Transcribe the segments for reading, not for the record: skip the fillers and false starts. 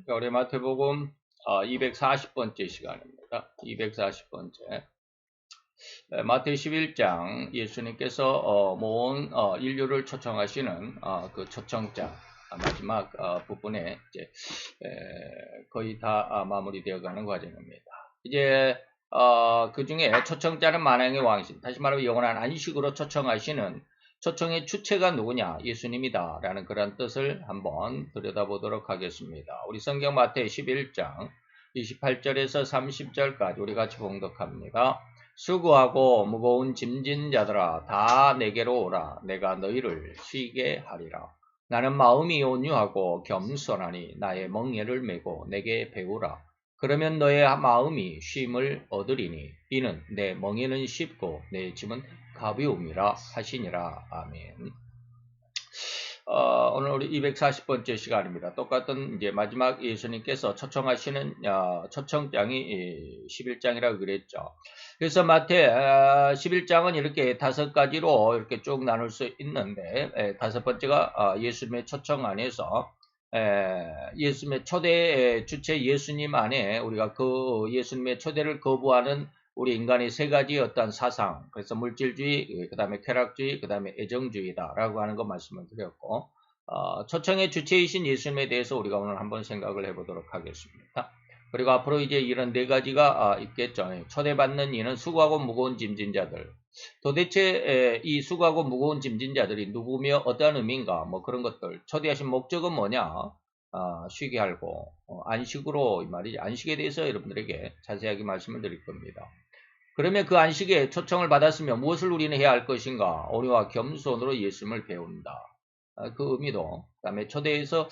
우리 마태복음 240번째 시간입니다. 240번째. 마태 11장 예수님께서 모은 인류를 초청하시는 그 초청장 마지막 부분에 이제 거의 다 마무리되어 가는 과정입니다. 이제 그 중에 초청자는 만왕의 왕이신, 다시 말하면 영원한 안식으로 초청하시는 초청의 주체가 누구냐? 예수님이다 라는 그런 뜻을 한번 들여다보도록 하겠습니다. 우리 성경 마태 11장 28절에서 30절까지 우리 같이 봉독합니다. 수고하고 무거운 짐진 자들아 다 내게로 오라. 내가 너희를 쉬게 하리라. 나는 마음이 온유하고 겸손하니 나의 멍에를 메고 내게 배우라. 그러면 너의 마음이 쉼을 얻으리니 이는 내 멍에는 쉽고 내 짐은 가벼움이라 하시니라. 아멘. 오늘 우리 240번째 시간입니다. 똑같은 이제 마지막 예수님께서 초청하시는 초청장이 11장이라고 그랬죠. 그래서 마태 11장은 이렇게 5가지로 이렇게 쭉 나눌 수 있는데 5번째가 예수님의 초청 안에서 예수님의 초대 주체 예수님 안에 우리가 그 예수님의 초대를 거부하는 우리 인간의 3가지 어떤 사상, 그래서 물질주의, 그 다음에 쾌락주의, 그 다음에 애정주의다라고 하는 거 말씀을 드렸고, 초청의 주체이신 예수님에 대해서 우리가 오늘 한번 생각을 해보도록 하겠습니다. 그리고 앞으로 이제 이런 4가지가 있겠죠. 초대받는 이는 수고하고 무거운 짐진 자들. 도대체 이 수고하고 무거운 짐진 자들이 누구며 어떠한 의미인가? 뭐 그런 것들. 초대하신 목적은 뭐냐? 쉬게 하고 안식으로 이 말이지. 안식에 대해서 여러분들에게 자세하게 말씀을 드릴 겁니다. 그러면 그 안식에 초청을 받았으면 무엇을 우리는 해야 할 것인가? 온유와 겸손으로 예수님을 배운다. 그 의미도, 그 다음에 초대에서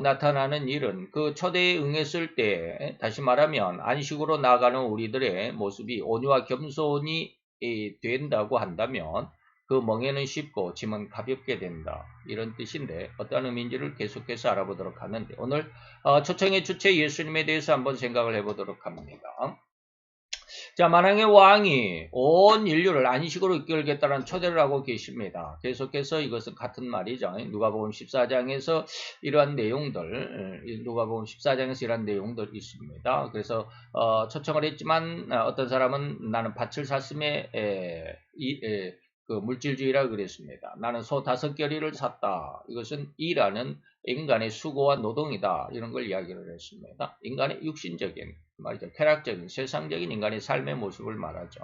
나타나는 일은 그 초대에 응했을 때, 다시 말하면 안식으로 나아가는 우리들의 모습이 온유와 겸손이 된다고 한다면 그 멍에는 쉽고 짐은 가볍게 된다. 이런 뜻인데 어떤 의미인지를 계속해서 알아보도록 하는데 오늘 초청의 주체 예수님에 대해서 한번 생각을 해보도록 합니다. 자, 만왕의 왕이 온 인류를 안식으로 이끌겠다는 초대를 하고 계십니다. 계속해서 이것은 같은 말이죠. 누가복음 14장에서 이러한 내용들, 누가복음 14장에서 이러한 내용들 있습니다. 그래서 초청을 했지만 어떤 사람은 나는 밭을 샀음에 그 물질주의라 그랬습니다. 나는 소 5겨리를 샀다. 이것은 일하는 인간의 수고와 노동이다. 이런 걸 이야기를 했습니다. 인간의 육신적인 말이죠. 쾌락적인 세상적인 인간의 삶의 모습을 말하죠.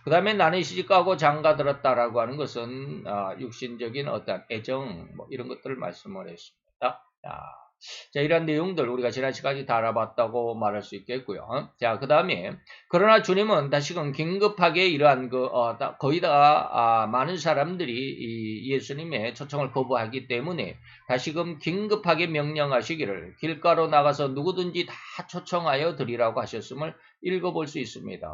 그 다음에 나는 시집가고 장가들었다라고 하는 것은 육신적인 어떤 애정 뭐 이런 것들을 말씀을 했습니다. 자, 이런 내용들 우리가 지난 시간에 다 알아봤다고 말할 수 있겠고요. 자, 그 다음에 그러나 주님은 다시금 긴급하게 이러한 거의 다 많은 사람들이 이 예수님의 초청을 거부하기 때문에 다시금 긴급하게 명령하시기를 길가로 나가서 누구든지 다 초청하여 드리라고 하셨음을 읽어볼 수 있습니다.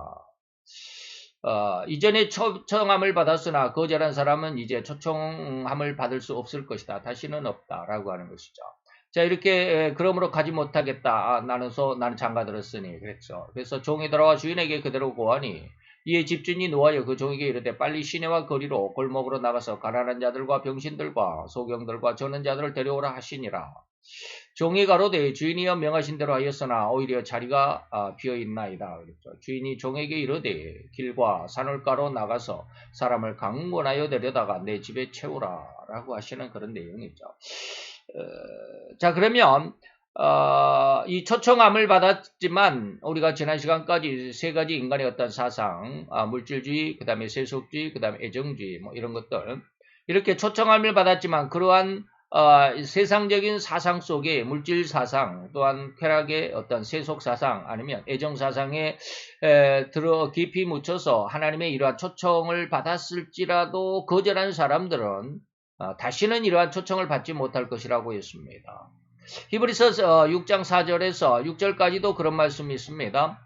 이전에 초청함을 받았으나 거절한 사람은 이제 초청함을 받을 수 없을 것이다. 다시는 없다라고 하는 것이죠. 자, 이렇게 그러므로 가지 못하겠다. 나는 장가 들었으니 그랬죠. 그래서 종이 돌아와 주인에게 그대로 고하니 이에 집주인이 노하여 그 종에게 이르되 빨리 시내와 거리로 골목으로 나가서 가난한 자들과 병신들과 소경들과 저는 자들을 데려오라 하시니라. 종이 가로되 주인이여 명하신 대로 하였으나 오히려 자리가 비어있나이다. 그랬죠. 주인이 종에게 이르되 길과 산울가로 나가서 사람을 강권하여 데려다가 내 집에 채우라 라고 하시는 그런 내용이죠. 자, 그러면 이 초청함을 받았지만 우리가 지난 시간까지 3가지 인간의 어떤 사상, 물질주의, 그 다음에 세속주의, 그 다음에 애정주의 뭐 이런 것들 이렇게 초청함을 받았지만 그러한 세상적인 사상 속에 물질 사상 또한 쾌락의 어떤 세속 사상 아니면 애정 사상에 들어 깊이 묻혀서 하나님의 이러한 초청을 받았을지라도 거절한 사람들은 다시는 이러한 초청을 받지 못할 것이라고 했습니다. 히브리서 6장 4절에서 6절까지도 그런 말씀이 있습니다.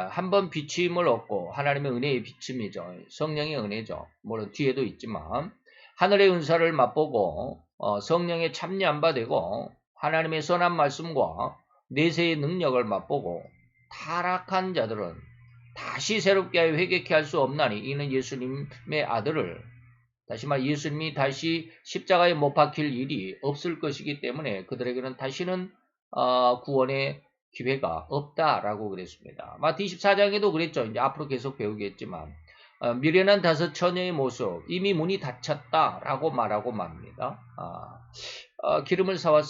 한번 비침을 얻고 하나님의 은혜의 비침이죠. 성령의 은혜죠. 물론 뒤에도 있지만 하늘의 은사를 맛보고 성령의 참여한 바 되고 하나님의 선한 말씀과 내세의 능력을 맛보고 타락한 자들은 다시 새롭게 하여 회개케 할 수 없나니 이는 예수님의 아들을 다시 말해 예수님이 다시 십자가에 못 박힐 일이 없을 것이기 때문에 그들에게는 다시는 구원의 기회가 없다라고 그랬습니다. 마태 24장에도 그랬죠. 이제 앞으로 계속 배우겠지만 미련한 5 처녀의 모습 이미 문이 닫혔다라고 말하고 맙니다. 기름을 사러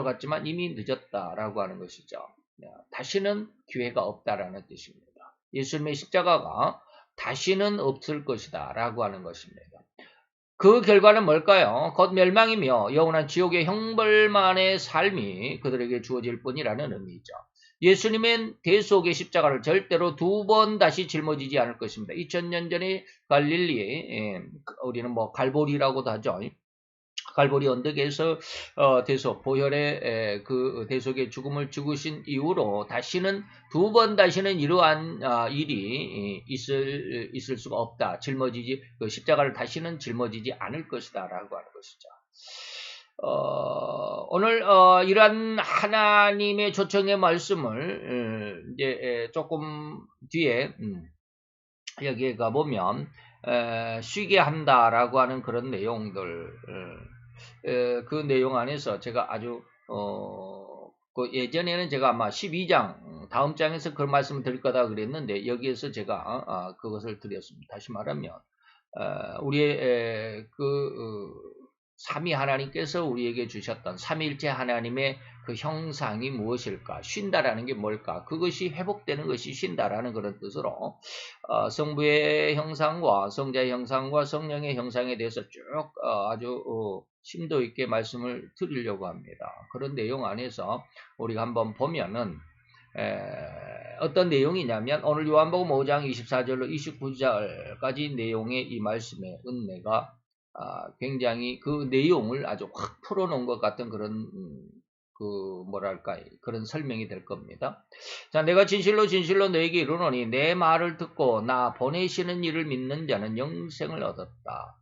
갔지만 이미 늦었다라고 하는 것이죠. 다시는 기회가 없다라는 뜻입니다. 예수님의 십자가가 다시는 없을 것이다 라고 하는 것입니다. 그 결과는 뭘까요? 곧 멸망이며 영원한 지옥의 형벌만의 삶이 그들에게 주어질 뿐이라는 의미죠. 예수님은 대속의 십자가를 절대로 2번 다시 짊어지지 않을 것입니다. 2000년 전에 갈릴리에 우리는 뭐 갈보리라고도 하죠. 갈보리 언덕에서 대속 보혈의 그 대속의 죽음을 죽으신 이후로 다시는 2번 다시는 이러한 일이 있을 수가 없다. 짊어지지 그 십자가를 다시는 짊어지지 않을 것이다라고 하는 것이죠. 오늘 이러한 하나님의 초청의 말씀을 이제 조금 뒤에 여기에 가보면 쉬게 한다라고 하는 그런 내용들 그 내용 안에서 제가 아주 그 예전에는 제가 아마 12장 다음 장에서 그런 말씀을 드릴 거다 그랬는데 여기에서 제가 그것을 드렸습니다. 다시 말하면 우리의 삼위 하나님께서 우리에게 주셨던 삼위일체 하나님의 그 형상이 무엇일까? 쉰다라는 게 뭘까? 그것이 회복되는 것이 쉰다라는 그런 뜻으로 성부의 형상과 성자의 형상과 성령의 형상에 대해서 쭉 아주 심도 있게 말씀을 드리려고 합니다. 그런 내용 안에서 우리가 한번 보면은 어떤 내용이냐면 오늘 요한복음 5장 24절로 29절까지 내용의 이 말씀의 은혜가 굉장히 그 내용을 아주 확 풀어놓은 것 같은 그런 그런 설명이 될 겁니다. 자, 내가 진실로 너에게 이르노니 내 말을 듣고 나 보내시는 이를 믿는 자는 영생을 얻었다.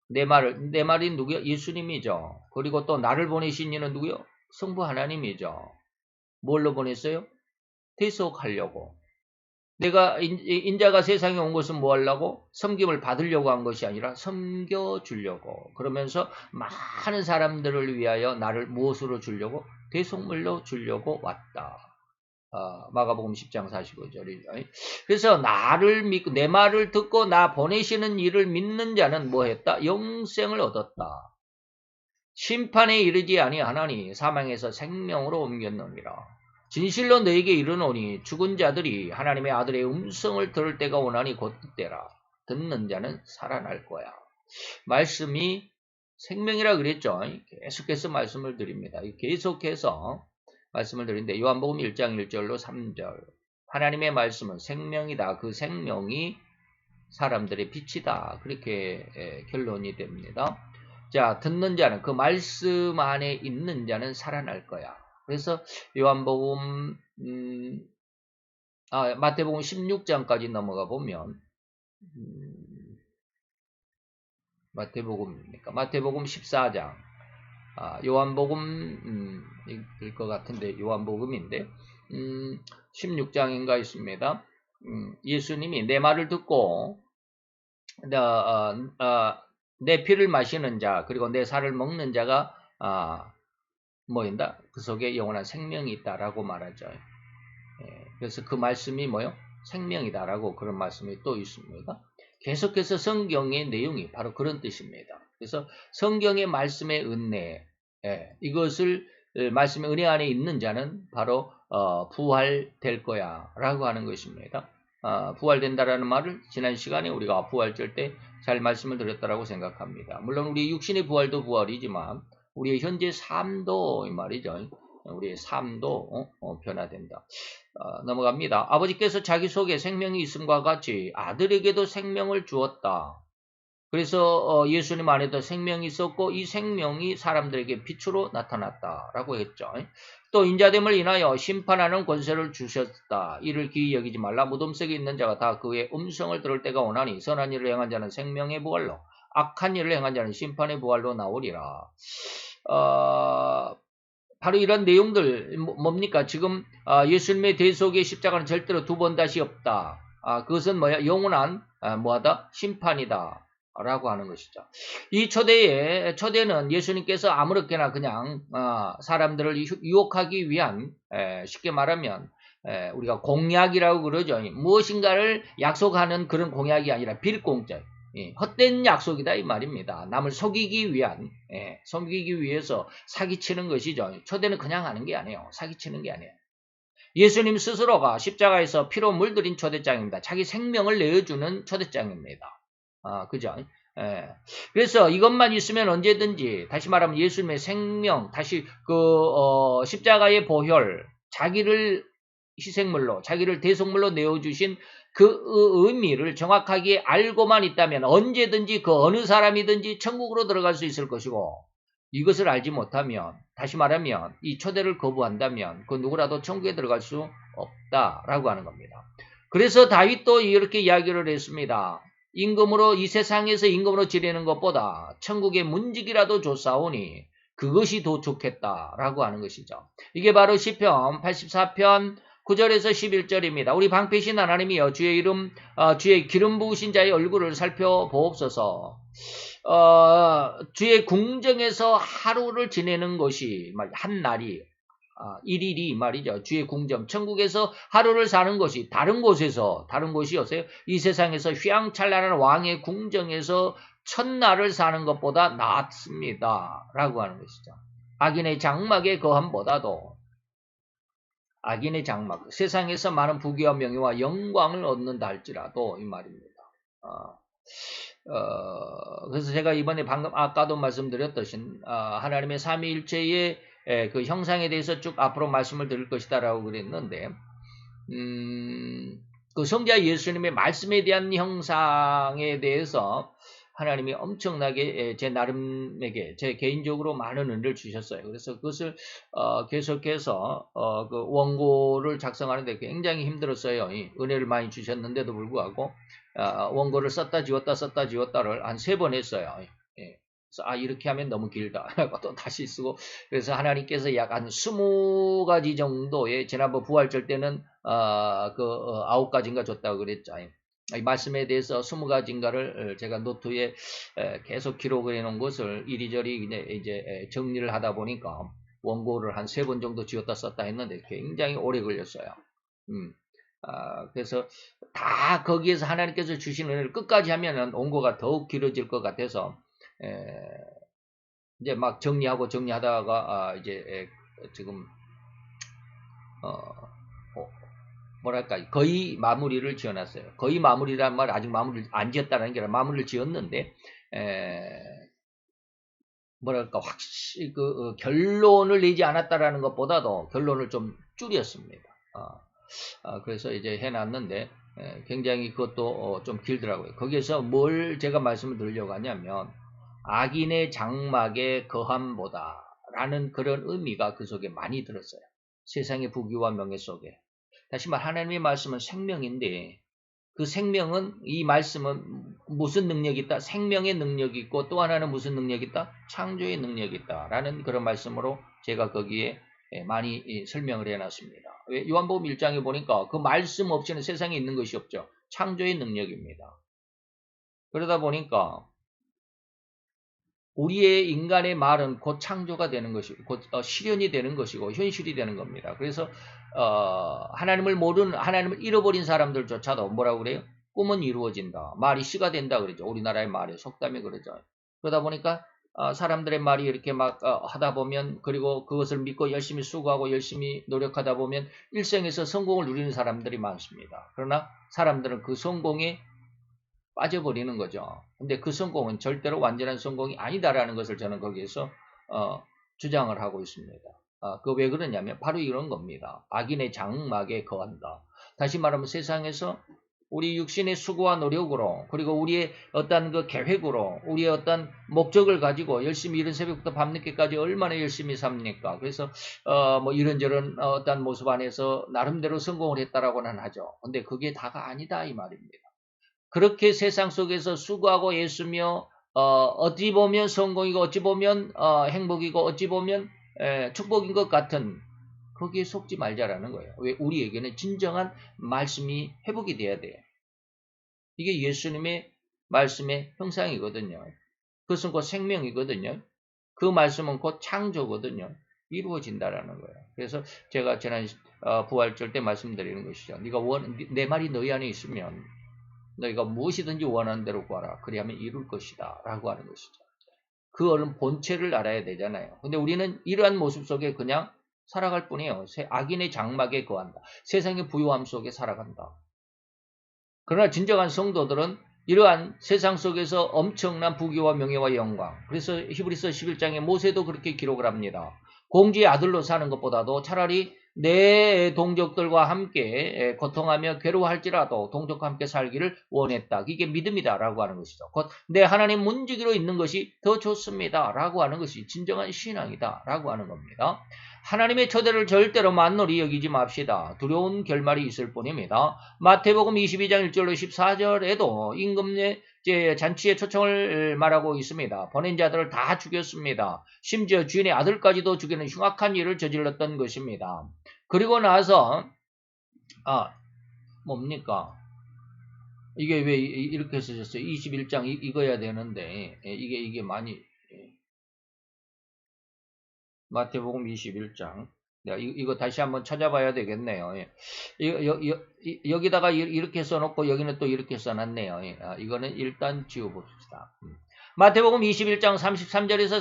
내 말이 누구요? 예수님이죠. 그리고 또 나를 보내신 이는 누구요? 성부 하나님이죠. 뭘로 보냈어요? 대속하려고. 내가 인자가 세상에 온 것은 뭐 하려고? 섬김을 받으려고 한 것이 아니라 섬겨주려고. 그러면서 많은 사람들을 위하여 나를 무엇으로 주려고? 대속물로 주려고 왔다. 마가복음 10장 45절이죠. 그래서 나를 믿고 내 말을 듣고 나 보내시는 이를 믿는 자는 뭐 했다? 영생을 얻었다. 심판에 이르지 아니하나니 사망에서 생명으로 옮겼느니라. 진실로 너에게 이르노니 죽은 자들이 하나님의 아들의 음성을 들을 때가 오나니 곧 그때라. 듣는 자는 살아날 거야. 말씀이 생명이라 그랬죠. 계속해서 말씀을 드립니다. 계속해서 말씀을 드리는데 요한복음 1장 1절로 3절 하나님의 말씀은 생명이다. 그 생명이 사람들의 빛이다. 그렇게 결론이 됩니다. 자, 듣는 자는 그 말씀 안에 있는 자는 살아날 거야. 그래서 요한복음 마태복음 16장까지 넘어가 보면 마태복음 14장 요한복음 일 것 같은데 요한복음인데 16장인가 있습니다. 예수님이 내 말을 듣고 내 피를 마시는 자 그리고 내 살을 먹는 자가 뭐인다? 그 속에 영원한 생명이 있다라고 말하죠. 그래서 그 말씀이 뭐요? 생명이다라고 그런 말씀이 또 있습니다. 계속해서 성경의 내용이 바로 그런 뜻입니다. 그래서 성경의 말씀의 은혜, 이것을 말씀의 은혜 안에 있는 자는 바로 부활될 거야 라고 하는 것입니다. 부활된다라는 말을 지난 시간에 우리가 부활절 때 잘 말씀을 드렸다라고 생각합니다. 물론 우리 육신의 부활도 부활이지만 우리의 현재 삶도 이 말이죠. 우리의 삶도 변화된다. 넘어갑니다. 아버지께서 자기 속에 생명이 있음과 같이 아들에게도 생명을 주었다. 그래서 예수님 안에도 생명이 있었고 이 생명이 사람들에게 빛으로 나타났다라고 했죠. 또 인자됨을 인하여 심판하는 권세를 주셨다. 이를 기이 여기지 말라. 무덤 속에 있는 자가 다 그의 음성을 들을 때가 오나니 선한 일을 행한 자는 생명의 부활로 악한 일을 행한 자는 심판의 부활로 나오리라. 바로 이런 내용들 뭡니까? 지금 예수님의 대속의 십자가는 절대로 2번 다시 없다. 그것은 뭐야? 영원한 뭐하다? 심판이다. 라고 하는 것이죠. 이 초대는 예수님께서 아무렇게나 그냥 사람들을 유혹하기 위한, 쉽게 말하면 우리가 공약이라고 그러죠. 무엇인가를 약속하는 그런 공약이 아니라 빌공짜, 헛된 약속이다 이 말입니다. 남을 속이기 위해서 사기치는 것이죠. 초대는 그냥 하는 게 아니에요. 사기치는 게 아니에요. 예수님 스스로가 십자가에서 피로 물들인 초대장입니다. 자기 생명을 내어주는 초대장입니다. 그죠? 예. 그래서 이것만 있으면 언제든지, 다시 말하면 예수님의 생명, 다시 십자가의 보혈, 자기를 희생물로, 자기를 대속물로 내어주신 그 의미를 정확하게 알고만 있다면 언제든지 그 어느 사람이든지 천국으로 들어갈 수 있을 것이고, 이것을 알지 못하면, 다시 말하면 이 초대를 거부한다면 그 누구라도 천국에 들어갈 수 없다라고 하는 겁니다. 그래서 다윗도 이렇게 이야기를 했습니다. 이 세상에서 임금으로 지내는 것보다 천국의 문직이라도 줬사오니 그것이 더 좋겠다라고 하는 것이죠. 이게 바로 시편 84편 9절에서 11절입니다. 우리 방패신 하나님이여 주의 기름 부으신 자의 얼굴을 살펴보옵소서. 주의 궁정에서 하루를 지내는 것이 한 날이 일일이 말이죠. 주의 궁정, 천국에서 하루를 사는 것이 다른 곳이었어요. 이 세상에서 휘황찬란한 왕의 궁정에서 첫날을 사는 것보다 낫습니다. 라고 하는 것이죠. 악인의 장막의 거함보다도 악인의 장막, 세상에서 많은 부귀와 명예와 영광을 얻는다 할지라도 이 말입니다. 그래서 제가 이번에 아까도 말씀드렸듯이 하나님의 삼위일체의 그 형상에 대해서 쭉 앞으로 말씀을 드릴 것이다라고 그랬는데, 그 성자 예수님의 말씀에 대한 형상에 대해서 하나님이 엄청나게 제 개인적으로 많은 은혜를 주셨어요. 그래서 그것을 계속해서 그 원고를 작성하는데 굉장히 힘들었어요. 은혜를 많이 주셨는데도 불구하고 원고를 썼다 지웠다를 한 3번 했어요. 그래서 이렇게 하면 너무 길다. 또 다시 쓰고, 그래서 하나님께서 약 한 20가지 정도의, 지난번 부활절 때는 9가지인가 줬다고 그랬죠. 이 말씀에 대해서 20가지인가를 제가 노트에 계속 기록을 해놓은 것을 이리저리 이제 정리를 하다 보니까 원고를 한 3번 정도 지웠다 썼다 했는데 굉장히 오래 걸렸어요. 그래서 다 거기에서 하나님께서 주신 은혜를 끝까지 하면은 원고가 더욱 길어질 것 같아서 이제 막 정리하다가 이제 지금 뭐랄까 거의 마무리를 지어놨어요. 거의 마무리란 말, 아직 마무리를 안 지었다는 게 아니라 마무리를 지었는데 뭐랄까 확실히 결론을 내지 않았다라는 것보다도 결론을 좀 줄였습니다. 그래서 이제 해놨는데 굉장히 그것도 좀 길더라고요. 거기에서 뭘 제가 말씀을 드리려고 하냐면 악인의 장막의 거함보다 라는 그런 의미가 그 속에 많이 들었어요. 세상의 부귀와 명예 속에. 다시 말 하나님의 말씀은 생명인데 그 생명은, 이 말씀은 무슨 능력이 있다? 생명의 능력이 있고 또 하나는 무슨 능력이 있다? 창조의 능력이 있다 라는 그런 말씀으로 제가 거기에 많이 설명을 해놨습니다. 요한복음 1장에 보니까 그 말씀 없이는 세상에 있는 것이 없죠. 창조의 능력입니다. 그러다 보니까 우리의 인간의 말은 곧 창조가 되는 것이고 곧 실현이 되는 것이고 현실이 되는 겁니다. 그래서 하나님을 잃어버린 사람들조차도 뭐라고 그래요? 꿈은 이루어진다. 말이 시가 된다 그러죠. 우리나라의 말에 속담에 그러죠. 그러다 보니까 사람들의 말이 이렇게 막 하다 보면, 그리고 그것을 믿고 열심히 수고하고 열심히 노력하다 보면 일생에서 성공을 누리는 사람들이 많습니다. 그러나 사람들은 그 성공에 빠져버리는 거죠. 근데 그 성공은 절대로 완전한 성공이 아니다라는 것을 저는 거기에서 주장을 하고 있습니다. 그 왜 그러냐면 바로 이런 겁니다. 악인의 장막에 거한다. 다시 말하면 세상에서 우리 육신의 수고와 노력으로, 그리고 우리의 어떤 그 계획으로, 우리의 어떤 목적을 가지고 열심히 이른 새벽부터 밤늦게까지 얼마나 열심히 삽니까? 그래서 뭐 이런저런 어떤 모습 안에서 나름대로 성공을 했다라고는 하죠. 근데 그게 다가 아니다 이 말입니다. 그렇게 세상 속에서 수고하고 애쓰며 어찌 보면 성공이고 어찌 보면 행복이고 어찌 보면 축복인 것 같은, 거기에 속지 말자라는 거예요. 왜? 우리에게는 진정한 말씀이 회복이 돼야 돼요. 이게 예수님의 말씀의 형상이거든요. 그것은 곧 생명이거든요. 그 말씀은 곧 창조거든요. 이루어진다라는 거예요. 그래서 제가 지난 부활절 때 말씀드리는 것이죠. 내 말이 너희 안에 있으면 너희가 무엇이든지 원하는 대로 구하라. 그리하면 이룰 것이다. 라고 하는 것이죠. 그 얼른 본체를 알아야 되잖아요. 근데 우리는 이러한 모습 속에 그냥 살아갈 뿐이에요. 악인의 장막에 거한다. 세상의 부요함 속에 살아간다. 그러나 진정한 성도들은 이러한 세상 속에서 엄청난 부귀와 명예와 영광. 그래서 히브리서 11장에 모세도 그렇게 기록을 합니다. 공주의 아들로 사는 것보다도 차라리 내 동족들과 함께 고통하며 괴로워할지라도 동족과 함께 살기를 원했다. 이게 믿음이다라고 하는 것이죠. 곧 내 하나님 문지기로 있는 것이 더 좋습니다라고 하는 것이 진정한 신앙이다라고 하는 겁니다. 하나님의 초대를 절대로 만놀이 여기지 맙시다. 두려운 결말이 있을 뿐입니다. 마태복음 22장 1절로 14절에도 임금의 잔치의 초청을 말하고 있습니다. 보낸 자들을 다 죽였습니다. 심지어 주인의 아들까지도 죽이는 흉악한 일을 저질렀던 것입니다. 그리고 나서 뭡니까? 이게 왜 이렇게 쓰셨어요? 21장 읽어야 되는데 이게 많이 마태복음 21장. 이거 다시 한번 찾아봐야 되겠네요. 여기다가 이렇게 써놓고 여기는 또 이렇게 써놨네요. 이거는 일단 지워봅시다. 마태복음 21장 33절에서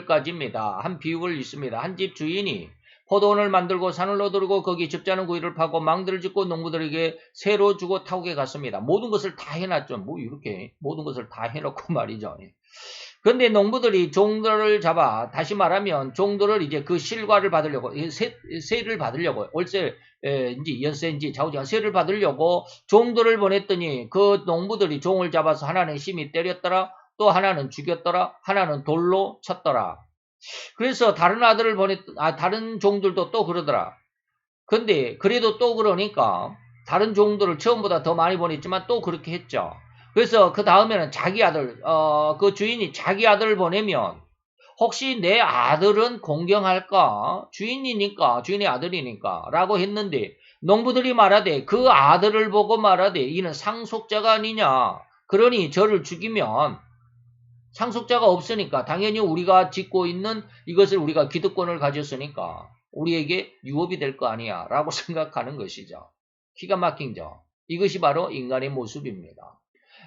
39절까지입니다. 한 비유를 있습니다. 한 집 주인이 포도원을 만들고 산을 얻으르고 거기 즙자는 구이를 파고 망들을 짓고 농부들에게 새로 주고 타국에 갔습니다. 모든 것을 다 해놨죠. 뭐 이렇게 모든 것을 다 해놓고 말이죠. 근데 농부들이 종들을 잡아, 다시 말하면 종들을 이제 그 실과를 받으려고, 세를 받으려고, 월세인지 연세인지 좌우지간 세를 받으려고 종들을 보냈더니 그 농부들이 종을 잡아서 하나는 심히 때렸더라, 또 하나는 죽였더라, 하나는 돌로 쳤더라. 그래서 다른 종들도 또 그러더라. 근데 그래도 또 그러니까 다른 종들을 처음보다 더 많이 보냈지만 또 그렇게 했죠. 그래서 그 다음에는 자기 아들, 그 주인이 자기 아들을 보내면 혹시 내 아들은 공경할까? 주인의 아들이니까 라고 했는데 농부들이 말하되 그 아들을 보고 말하되 이는 상속자가 아니냐. 그러니 저를 죽이면 상속자가 없으니까 당연히 우리가 짓고 있는 이것을 우리가 기득권을 가졌으니까 우리에게 유업이 될 거 아니야 라고 생각하는 것이죠. 기가 막힌죠. 이것이 바로 인간의 모습입니다.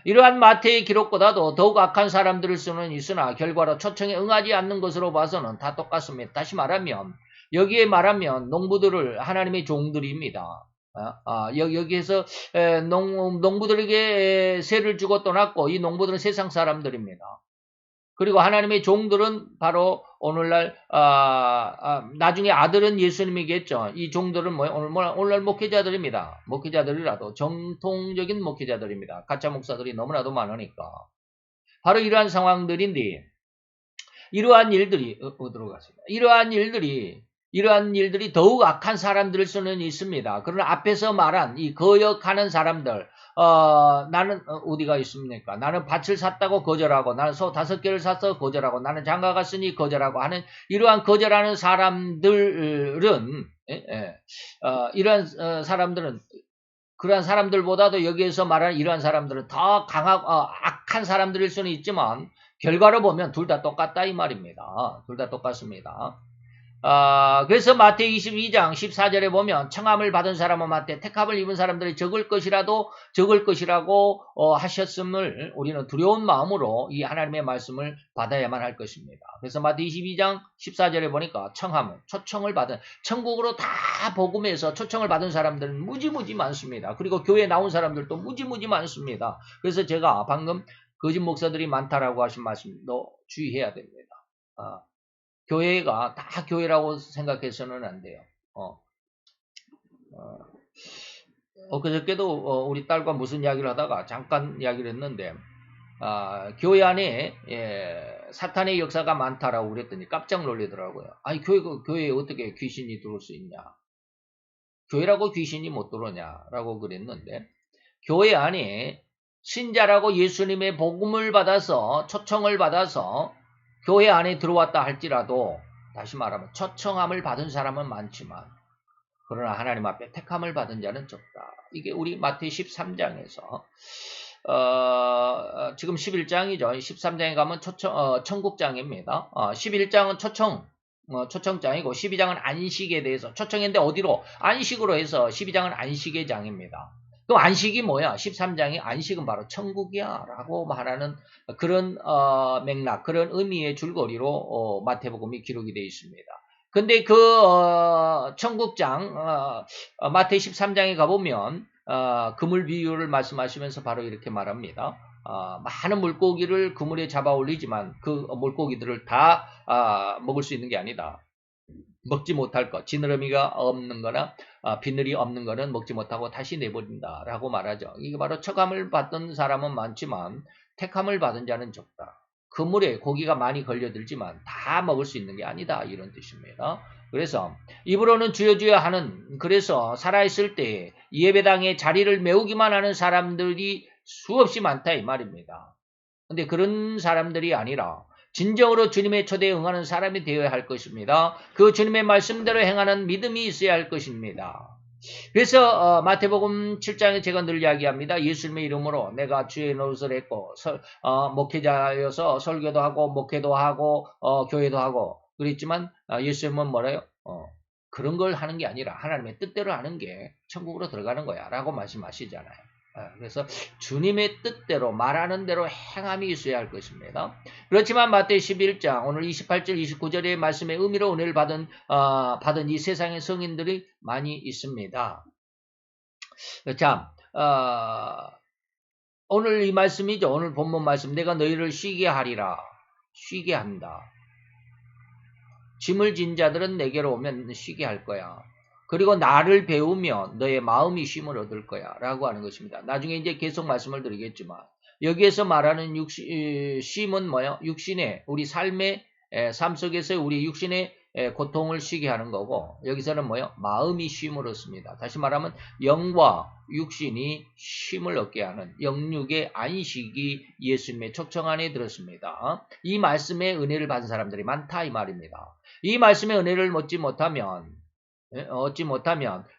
이러한 마태의 기록보다도 더욱 악한 사람들을 수는 있으나 결과로 초청에 응하지 않는 것으로 봐서는 다 똑같습니다. 다시 말하면 여기에 말하면 농부들을 하나님의 종들입니다. 여기에서 농부들에게 세를 주고 떠났고 이 농부들은 세상 사람들입니다. 그리고 하나님의 종들은 바로 오늘날 나중에 아들은 예수님이겠죠. 이 종들은 오늘날 목회자들입니다. 목회자들이라도 정통적인 목회자들입니다. 가짜 목사들이 너무나도 많으니까. 바로 이러한 상황들인데 이러한 일들이 어디로 갔습니다. 이러한 일들이 더욱 악한 사람들일 수는 있습니다. 그러나 앞에서 말한 이 거역하는 사람들, 나는 어디가 있습니까? 나는 밭을 샀다고 거절하고, 나는 소 5개를 사서 거절하고, 나는 장가가 쓰니 거절하고 하는 이러한 거절하는 사람들은, 이러한 사람들은 그러한 사람들보다도 여기에서 말하는 이러한 사람들은 더 악한 사람들일 수는 있지만 결과로 보면 둘 다 똑같다 이 말입니다. 둘 다 똑같습니다. 그래서 마태 22장 14절에 보면 청함을 받은 사람은 마태 택함을 입은 사람들이 적을 것이라고 하셨음을 우리는 두려운 마음으로 이 하나님의 말씀을 받아야만 할 것입니다. 그래서 마태 22장 14절에 보니까 초청을 받은 천국으로 다 복음해서 초청을 받은 사람들은 무지무지 많습니다. 그리고 교회에 나온 사람들도 무지무지 많습니다. 그래서 제가 방금 거짓 목사들이 많다라고 하신 말씀도 주의해야 됩니다. 교회가 다 교회라고 생각해서는 안 돼요. 그저께도 우리 딸과 무슨 이야기를 하다가 잠깐 이야기를 했는데 교회 안에 사탄의 역사가 많다라고 그랬더니 깜짝 놀라더라고요. 아니 교회에 어떻게 귀신이 들어올 수 있냐? 교회라고 귀신이 못 들어오냐라고 그랬는데 교회 안에 신자라고 예수님의 복음을 받아서 초청을 받아서 교회 안에 들어왔다 할지라도 다시 말하면 초청함을 받은 사람은 많지만 그러나 하나님 앞에 택함을 받은 자는 적다. 이게 우리 마태 13장에서 지금 11장이죠. 13장에 가면 천국장입니다. 11장은 초청장이고 12장은 안식에 대해서 초청인데 어디로? 안식으로 해서 12장은 안식의 장입니다. 그럼 안식이 뭐야? 13장이 안식은 바로 천국이야 라고 말하는 그런 맥락, 그런 의미의 줄거리로 마태복음이 기록이 되어 있습니다. 근데 그 천국장 마태 13장에 가보면 그물 비유를 말씀하시면서 바로 이렇게 말합니다. 많은 물고기를 그물에 잡아 올리지만 그 물고기들을 다 먹을 수 있는 게 아니다. 먹지 못할 것, 지느러미가 없는 거나 비늘이 없는 거는 먹지 못하고 다시 내버린다 라고 말하죠. 이게 바로 척함을 받던 사람은 많지만 택함을 받은 자는 적다. 그물에 고기가 많이 걸려들지만 다 먹을 수 있는 게 아니다 이런 뜻입니다. 그래서 입으로는 주여 주여 하는, 그래서 살아있을 때 예배당에 자리를 메우기만 하는 사람들이 수없이 많다 이 말입니다. 근데 그런 사람들이 아니라 진정으로 주님의 초대에 응하는 사람이 되어야 할 것입니다. 그 주님의 말씀대로 행하는 믿음이 있어야 할 것입니다. 그래서 마태복음 7장에 제가 늘 이야기합니다. 예수님의 이름으로 내가 주의 노릇을 했고 목회자여서 설교도 하고 목회도 하고 교회도 하고 그랬지만 예수님은 뭐래요? 그런 걸 하는 게 아니라 하나님의 뜻대로 하는 게 천국으로 들어가는 거야 라고 말씀하시잖아요. 그래서 주님의 뜻대로 말하는 대로 행함이 있어야 할 것입니다. 그렇지만 마태 11장 오늘 28절 29절의 말씀의 의미로 은혜를 받은 이 세상의 성인들이 많이 있습니다. 자, 오늘 이 말씀이죠. 오늘 본문 말씀. 내가 너희를 쉬게 하리라. 쉬게 한다. 짐을 진 자들은 내게로 오면 쉬게 할 거야. 그리고 나를 배우면 너의 마음이 쉼을 얻을 거야 라고 하는 것입니다. 나중에 이제 계속 말씀을 드리겠지만 여기에서 말하는 쉼은 뭐예요? 육신의 우리 삶의 삶 속에서 우리 육신의 고통을 쉬게 하는 거고 여기서는 뭐예요? 마음이 쉼을 얻습니다. 다시 말하면 영과 육신이 쉼을 얻게 하는 영육의 안식이 예수님의 초청 안에 들었습니다. 이 말씀에 은혜를 받은 사람들이 많다 이 말입니다. 이 말씀의 은혜를 얻지 못하면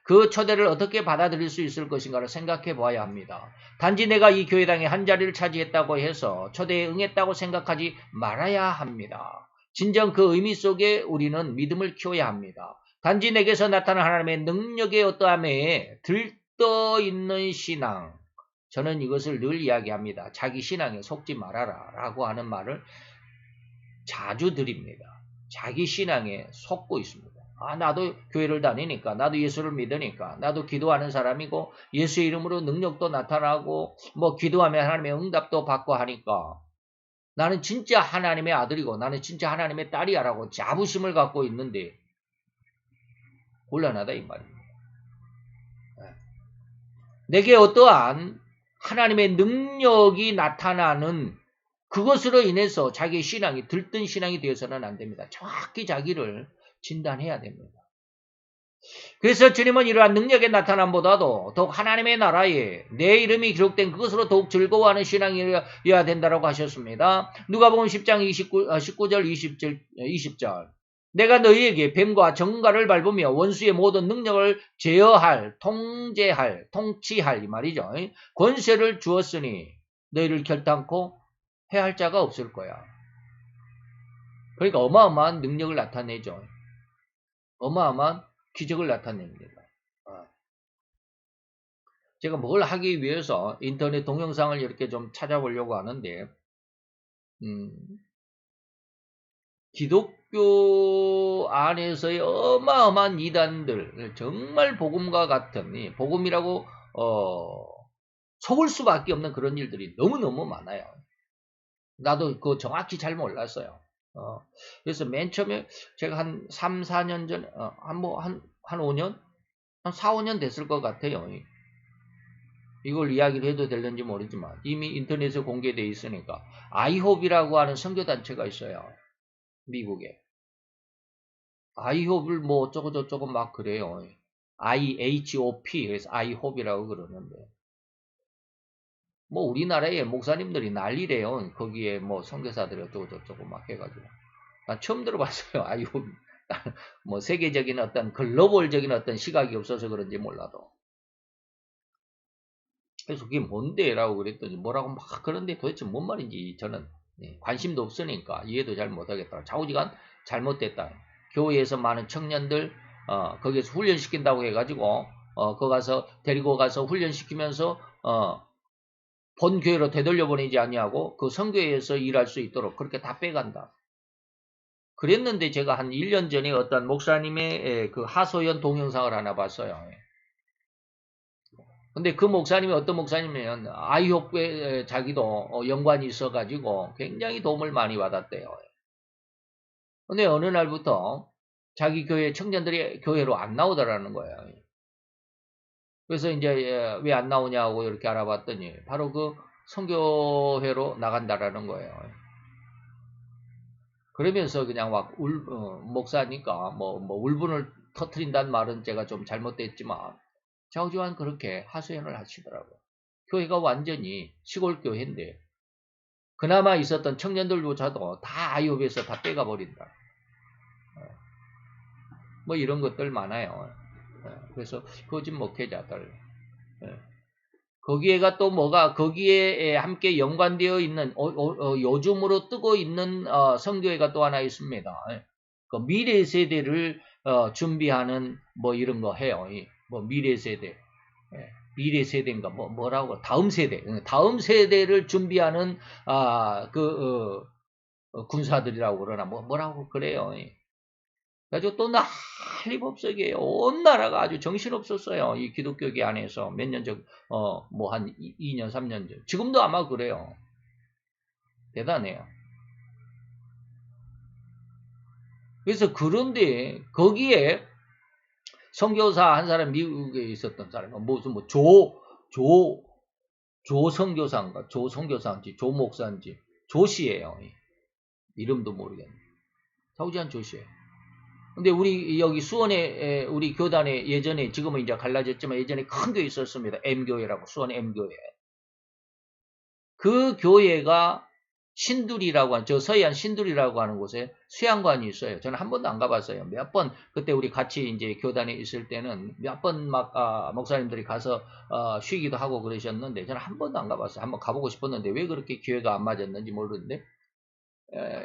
그 초대를 어떻게 받아들일 수 있을 것인가를 생각해 보아야 합니다. 단지 내가 이 교회당에 한 자리를 차지했다고 해서 초대에 응했다고 생각하지 말아야 합니다. 진정 그 의미 속에 우리는 믿음을 키워야 합니다. 단지 내게서 나타난 하나님의 능력의 어떠함에 들떠 있는 신앙, 저는 이것을 늘 이야기합니다. 자기 신앙에 속지 말아라 라고 하는 말을 자주 드립니다. 자기 신앙에 속고 있습니다. 나도 교회를 다니니까, 나도 예수를 믿으니까, 나도 기도하는 사람이고 예수의 이름으로 능력도 나타나고 뭐 기도하면 하나님의 응답도 받고 하니까 나는 진짜 하나님의 아들이고 나는 진짜 하나님의 딸이야 라고 자부심을 갖고 있는데 곤란하다 이 말입니다. 내게 어떠한 하나님의 능력이 나타나는 그것으로 인해서 자기의 신앙이 들뜬 신앙이 되어서는 안 됩니다. 정확히 자기를 진단해야 됩니다. 그래서 주님은 이러한 능력의 나타남보다도 더욱 하나님의 나라에 내 이름이 기록된 그것으로 더욱 즐거워하는 신앙이어야 된다고 하셨습니다. 누가복음 10장 19절 20절 내가 너희에게 뱀과 정갈을 밟으며 원수의 모든 능력을 제어할, 통치할 이 말이죠. 권세를 주었으니 너희를 결단코 해할 자가 없을 거야. 그러니까 어마어마한 능력을 나타내죠. 어마어마한 기적을 나타냅니다. 제가 뭘 하기 위해서 인터넷 동영상을 이렇게 좀 찾아보려고 하는데 기독교 안에서의 어마어마한 이단들, 정말 복음과 같은 복음이라고 속을 수밖에 없는 그런 일들이 너무너무 많아요. 나도 그거 정확히 잘 몰랐어요. 그래서 맨 처음에 제가 한 3, 4년 전, 한 5년? 한 4, 5년 됐을 것 같아요. 이걸 이야기를 해도 되는지 모르지만 이미 인터넷에 공개되어 있으니까 아이홉이라고 하는 선교단체가 있어요. 미국에. 아이홉을 뭐 어쩌고 저쩌고 막 그래요. IHOP, 그래서 아이홉이라고 그러는데. 뭐 우리나라에 목사님들이 난리래요. 거기에 뭐 선교사들이 어쩌고 저쩌고 막 해가지고. 난 처음 들어봤어요. 아이홉. 뭐 세계적인 어떤 글로벌적인 어떤 시각이 없어서 그런지 몰라도. 그래서 그게 뭔데? 라고 그랬더니 뭐라고 막 그런데 도대체 뭔 말인지 저는 관심도 없으니까 이해도 잘 못하겠다. 좌우지간 잘못됐다. 교회에서 많은 청년들 거기에서 훈련시킨다고 해가지고 거기 가서 데리고 가서 훈련시키면서 본 교회로 되돌려 보내지 아니하고 그 선교회에서 일할 수 있도록 그렇게 다 빼간다. 그랬는데 제가 한 1년 전에 어떤 목사님의 그 하소연 동영상을 하나 봤어요. 근데 그 목사님이 어떤 목사님이면 아이홉교에 자기도 연관이 있어가지고 굉장히 도움을 많이 받았대요. 근데 어느 날부터 자기 교회 청년들이 교회로 안 나오더라는 거예요. 그래서 이제 왜 안 나오냐고 이렇게 알아봤더니 바로 그 선교회로 나간다라는 거예요. 그러면서 그냥 막 목사니까 뭐 울분을 터트린다는 말은 제가 좀 잘못됐지만 좌우지간 그렇게 하소연을 하시더라고요. 교회가 완전히 시골 교회인데 그나마 있었던 청년들조차도 다 아이옵에서 다 빼가 버린다. 뭐 이런 것들 많아요. 그래서 거짓 목회자들. 거기에가 또 뭐가 거기에 함께 연관되어 있는 요즘으로 뜨고 있는 선교회가 또 하나 있습니다. 그 미래 세대를 준비하는 뭐 이런 거 해요. 뭐 미래 세대. 미래 세대인가 뭐라고 다음 세대를 준비하는 군사들이라고 그러나 뭐라고 그래요. 그래가지고 또 난리법석이에요. 온 나라가 아주 정신없었어요. 이 기독교계 안에서 몇 년 전, 뭐 한 2년, 3년 전. 지금도 아마 그래요. 대단해요. 그래서 그런데 거기에 선교사 한 사람 미국에 있었던 사람, 무슨 뭐 조 선교사인가, 조 선교사인지, 조 목사인지, 조씨예요. 이름도 모르겠네. 사우지한 조씨예요. 근데 우리 여기 수원에 우리 교단에 예전에 지금은 이제 갈라졌지만 예전에 큰 교회 있었습니다. M교회라고 수원 M교회. 그 교회가 신두리라고 하는 저 서해안 신두리라고 하는 곳에 수양관이 있어요. 저는 한 번도 안 가봤어요. 몇 번 그때 우리 같이 이제 교단에 있을 때는 몇 번 막 목사님들이 가서 쉬기도 하고 그러셨는데 저는 한 번도 안 가봤어요. 한번 가보고 싶었는데 왜 그렇게 기회가 안 맞았는지 모르는데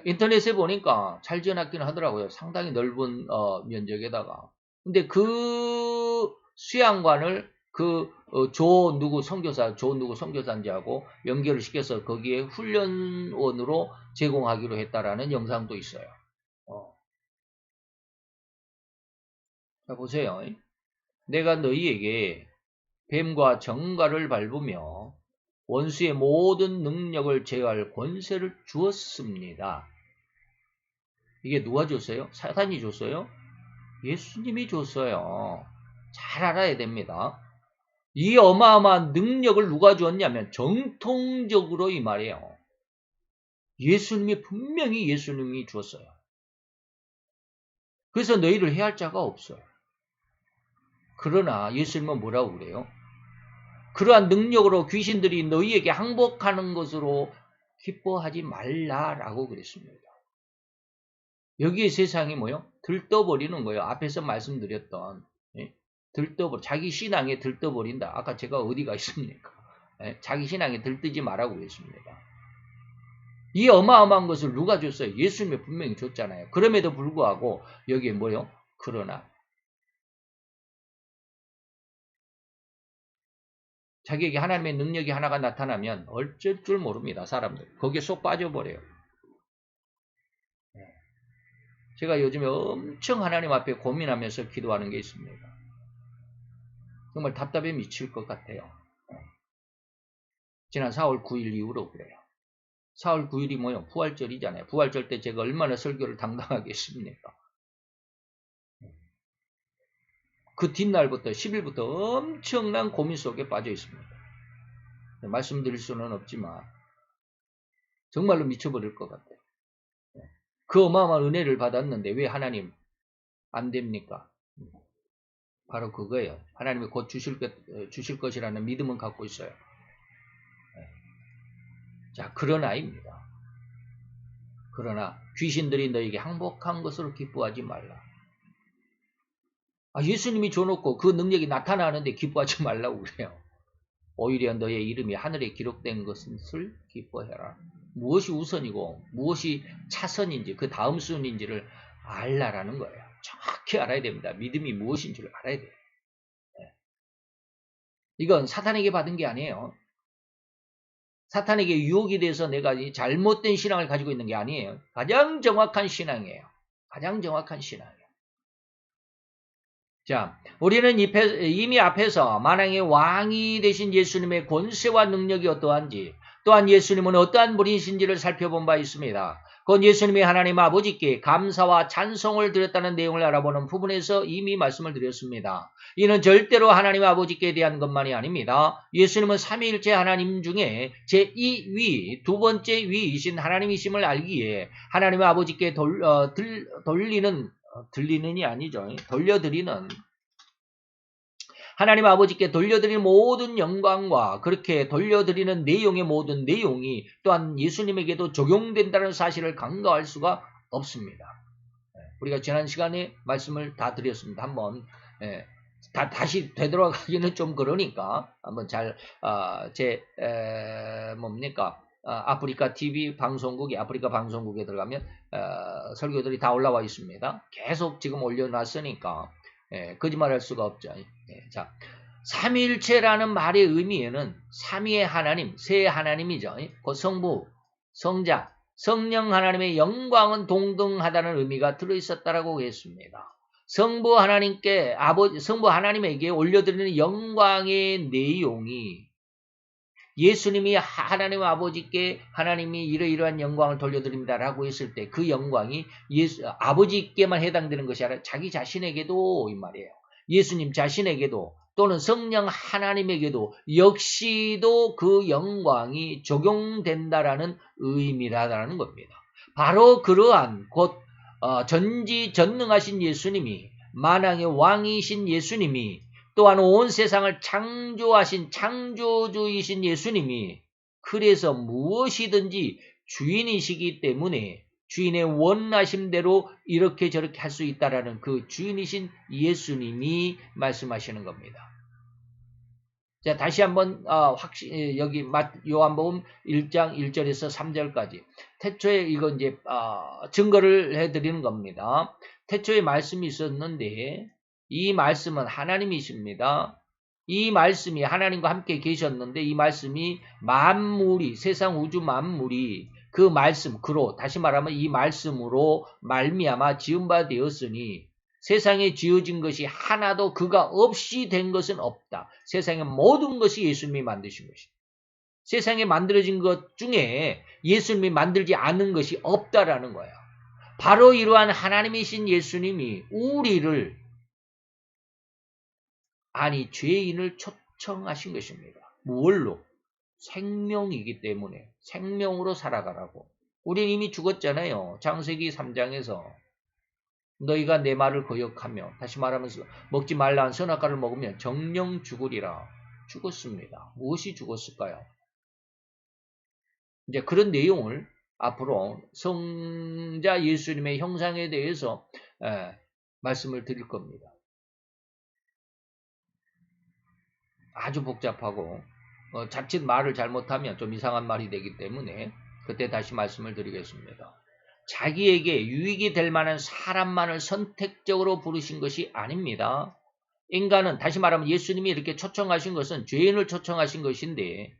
인터넷에 보니까 잘 지어놨기는 하더라고요. 상당히 넓은 면적에다가. 근데 그 수양관을 조 누구 선교사인지하고 연결을 시켜서 거기에 훈련원으로 제공하기로 했다라는 영상도 있어요. 자 보세요. 내가 너희에게 뱀과 정갈을 밟으며 원수의 모든 능력을 제어할 권세를 주었습니다. 이게 누가 줬어요? 사탄이 줬어요? 예수님이 줬어요. 잘 알아야 됩니다. 이 어마어마한 능력을 누가 주었냐면 정통적으로 이 말이에요. 분명히 예수님이 주었어요. 그래서 너희를 해할 자가 없어요. 그러나 예수님은 뭐라고 그래요? 그러한 능력으로 귀신들이 너희에게 항복하는 것으로 기뻐하지 말라라고 그랬습니다. 여기에 세상이 뭐요? 들떠버리는 거예요. 앞에서 말씀드렸던 자기 신앙에 들떠버린다. 아까 제가 어디가 있습니까? 자기 신앙에 들뜨지 말라고 그랬습니다. 이 어마어마한 것을 누가 줬어요? 예수님이 분명히 줬잖아요. 그럼에도 불구하고 여기에 뭐요? 그러나 자기에게 하나님의 능력이 하나가 나타나면 어쩔 줄 모릅니다. 사람들. 거기에 쏙 빠져버려요. 제가 요즘에 엄청 하나님 앞에 고민하면서 기도하는 게 있습니다. 정말 답답해 미칠 것 같아요. 지난 4월 9일 이후로 그래요. 4월 9일이 뭐요? 부활절이잖아요. 부활절 때 제가 얼마나 설교를 당당하게 했습니까? 그 뒷날부터 10일부터 엄청난 고민 속에 빠져 있습니다. 말씀드릴 수는 없지만 정말로 미쳐버릴 것 같아요. 그 어마어마한 은혜를 받았는데 왜 하나님 안 됩니까? 바로 그거예요. 하나님이 곧 주실 것이라는 믿음은 갖고 있어요. 자, 그러나입니다. 그러나 귀신들이 너에게 항복한 것으로 기뻐하지 말라. 예수님이 줘놓고 그 능력이 나타나는데 기뻐하지 말라고 그래요. 오히려 너의 이름이 하늘에 기록된 것을 기뻐해라. 무엇이 우선이고 무엇이 차선인지 그 다음 순인지를 알라라는 거예요. 정확히 알아야 됩니다. 믿음이 무엇인지를 알아야 돼요. 이건 사탄에게 받은 게 아니에요. 사탄에게 유혹이 돼서 내가 잘못된 신앙을 가지고 있는 게 아니에요. 가장 정확한 신앙이에요. 가장 정확한 신앙이에요. 자, 우리는 이미 앞에서 만왕의 왕이 되신 예수님의 권세와 능력이 어떠한지, 또한 예수님은 어떠한 분이신지를 살펴본 바 있습니다. 곧 예수님이 하나님 아버지께 감사와 찬송을 드렸다는 내용을 알아보는 부분에서 이미 말씀을 드렸습니다. 이는 절대로 하나님 아버지께 대한 것만이 아닙니다. 예수님은 삼위일체 하나님 중에 제2위, 두 번째 위이신 하나님이심을 알기에 하나님 아버지께 돌려드리는 하나님 아버지께 돌려드리는 모든 영광과 그렇게 돌려드리는 내용의 모든 내용이 또한 예수님에게도 적용된다는 사실을 간과할 수가 없습니다. 우리가 지난 시간에 말씀을 다 드렸습니다. 한번 다시 되돌아가기는 좀 그러니까 한번 아프리카 TV 방송국에 아프리카 방송국에 들어가면 설교들이 다 올라와 있습니다. 계속 지금 올려놨으니까 거짓말할 수가 없죠. 자, 삼위일체라는 말의 의미에는 삼위의 하나님, 세 하나님이죠. 그 성부, 성자, 성령 하나님의 영광은 동등하다는 의미가 들어있었다라고 했습니다. 성부 하나님에게 올려드리는 영광의 내용이 예수님이 하나님 아버지께 하나님이 이러이러한 영광을 돌려드립니다라고 했을 때 그 영광이 아버지께만 해당되는 것이 아니라 자기 자신에게도 이 말이에요. 예수님 자신에게도 또는 성령 하나님에게도 역시도 그 영광이 적용된다라는 의미라는 겁니다. 바로 그러한 곧 전지전능하신 예수님이 만왕의 왕이신 예수님이 또한 온 세상을 창조하신 창조주이신 예수님이 그래서 무엇이든지 주인이시기 때문에 주인의 원하심대로 이렇게 저렇게 할 수 있다라는 그 주인이신 예수님이 말씀하시는 겁니다. 자, 다시 한번 여기 요한복음 1장 1절에서 3절까지 태초에 이거 이제 증거를 해드리는 겁니다. 태초에 말씀이 있었는데 이 말씀은 하나님이십니다. 이 말씀이 하나님과 함께 계셨는데 이 말씀이 만물이 세상 우주 만물이 그 말씀 그로 다시 말하면 이 말씀으로 말미암아 지은 바 되었으니 세상에 지어진 것이 하나도 그가 없이 된 것은 없다. 세상의 모든 것이 예수님이 만드신 것이다. 세상에 만들어진 것 중에 예수님이 만들지 않은 것이 없다라는 거예요. 바로 이러한 하나님이신 예수님이 우리를 죄인을 초청하신 것입니다. 무엇로? 생명이기 때문에 생명으로 살아가라고. 우리는 이미 죽었잖아요. 창세기 3장에서 너희가 내 말을 거역하며 다시 말하면서 먹지 말라 한 선악과를 먹으면 정령 죽으리라. 죽었습니다. 무엇이 죽었을까요? 이제 그런 내용을 앞으로 성자 예수님의 형상에 대해서 말씀을 드릴 겁니다. 아주 복잡하고 자칫 말을 잘못하면 좀 이상한 말이 되기 때문에 그때 다시 말씀을 드리겠습니다. 자기에게 유익이 될 만한 사람만을 선택적으로 부르신 것이 아닙니다. 인간은 다시 말하면 예수님이 이렇게 초청하신 것은 죄인을 초청하신 것인데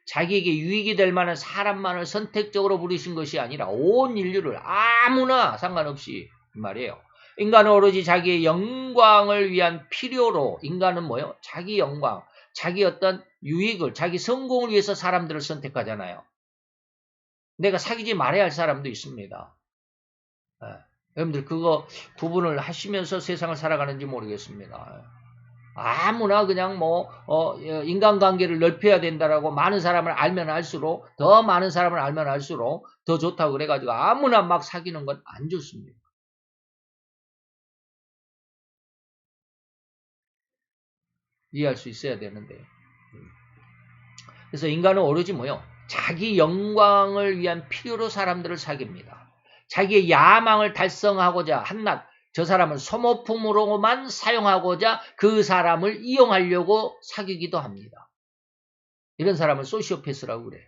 자기에게 유익이 될 만한 사람만을 선택적으로 부르신 것이 아니라 온 인류를 아무나 상관없이 말이에요. 인간은 오로지 자기의 영광을 위한 필요로 인간은 뭐예요? 자기 영광, 자기 어떤 유익을, 자기 성공을 위해서 사람들을 선택하잖아요. 내가 사귀지 말아야 할 사람도 있습니다. 여러분들 그거 구분을 하시면서 세상을 살아가는지 모르겠습니다. 아무나 그냥 인간관계를 넓혀야 된다라고 많은 사람을 알면 알수록 더 많은 사람을 알면 알수록 더 좋다고 그래가지고 아무나 막 사귀는 건 안 좋습니다. 이해할 수 있어야 되는데. 그래서 인간은 오로지 자기 영광을 위한 필요로 사람들을 사귀입니다. 자기의 야망을 달성하고자 한낱 저 사람을 소모품으로만 사용하고자 그 사람을 이용하려고 사귀기도 합니다. 이런 사람을 소시오패스라고 그래.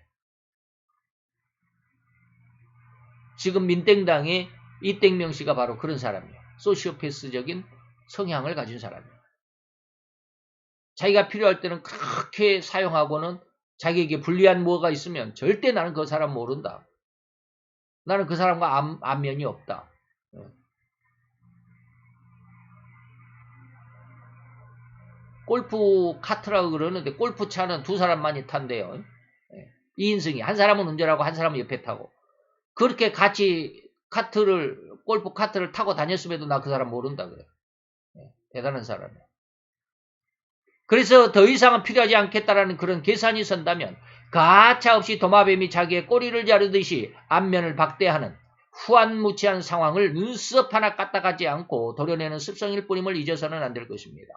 지금 민땡당의 이땡명 씨가 바로 그런 사람이에요. 소시오패스적인 성향을 가진 사람이에요. 자기가 필요할 때는 그렇게 사용하고는 자기에게 불리한 뭐가 있으면 절대 나는 그 사람 모른다. 나는 그 사람과 안면이 없다. 골프 카트라고 그러는데 골프 차는 두 사람만이 탄대요. 2인승이. 한 사람은 운전하고 한 사람은 옆에 타고. 그렇게 같이 골프 카트를 타고 다녔음에도 나 그 사람 모른다 그래. 대단한 사람이야. 그래서 더 이상은 필요하지 않겠다라는 그런 계산이 선다면 가차없이 도마뱀이 자기의 꼬리를 자르듯이 안면을 박대하는 후안무치한 상황을 눈썹 하나 까딱하지 않고 도려내는 습성일 뿐임을 잊어서는 안 될 것입니다.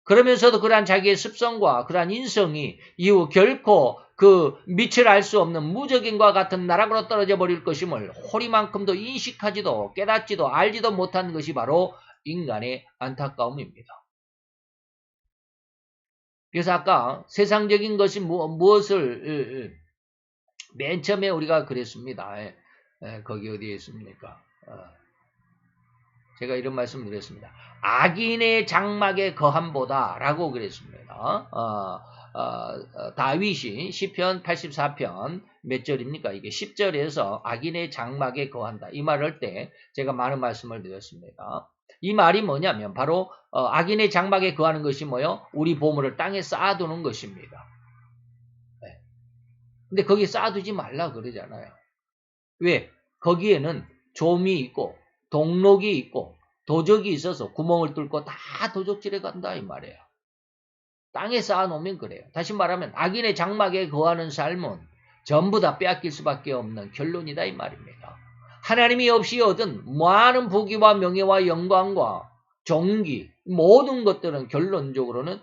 그러면서도 그러한 자기의 습성과 그러한 인성이 이후 결코 그 밑을 알 수 없는 무적인과 같은 나락으로 떨어져 버릴 것임을 호리만큼도 인식하지도 깨닫지도 알지도 못한 것이 바로 인간의 안타까움입니다. 그래서 아까 세상적인 것이 무엇을 맨 처음에 우리가 그랬습니다. 거기 어디에 있습니까? 제가 이런 말씀을 드렸습니다. 악인의 장막의 거함보다 라고 그랬습니다. 다윗이 시편 84편 몇 절입니까? 이게 10절에서 악인의 장막에 거한다. 이 말을 할 때 제가 많은 말씀을 드렸습니다. 이 말이 뭐냐면 바로 악인의 장막에 거하는 것이 뭐요? 우리 보물을 땅에 쌓아두는 것입니다. 네. 근데 거기 쌓아두지 말라 그러잖아요. 왜? 거기에는 좀이 있고 동록이 있고 도적이 있어서 구멍을 뚫고 다 도적질해 간다 이 말이에요. 땅에 쌓아놓으면 그래요. 다시 말하면 악인의 장막에 거하는 삶은 전부 다 빼앗길 수밖에 없는 결론이다 이 말입니다. 하나님이 없이 얻은 많은 부귀와 명예와 영광과 종기 모든 것들은 결론적으로는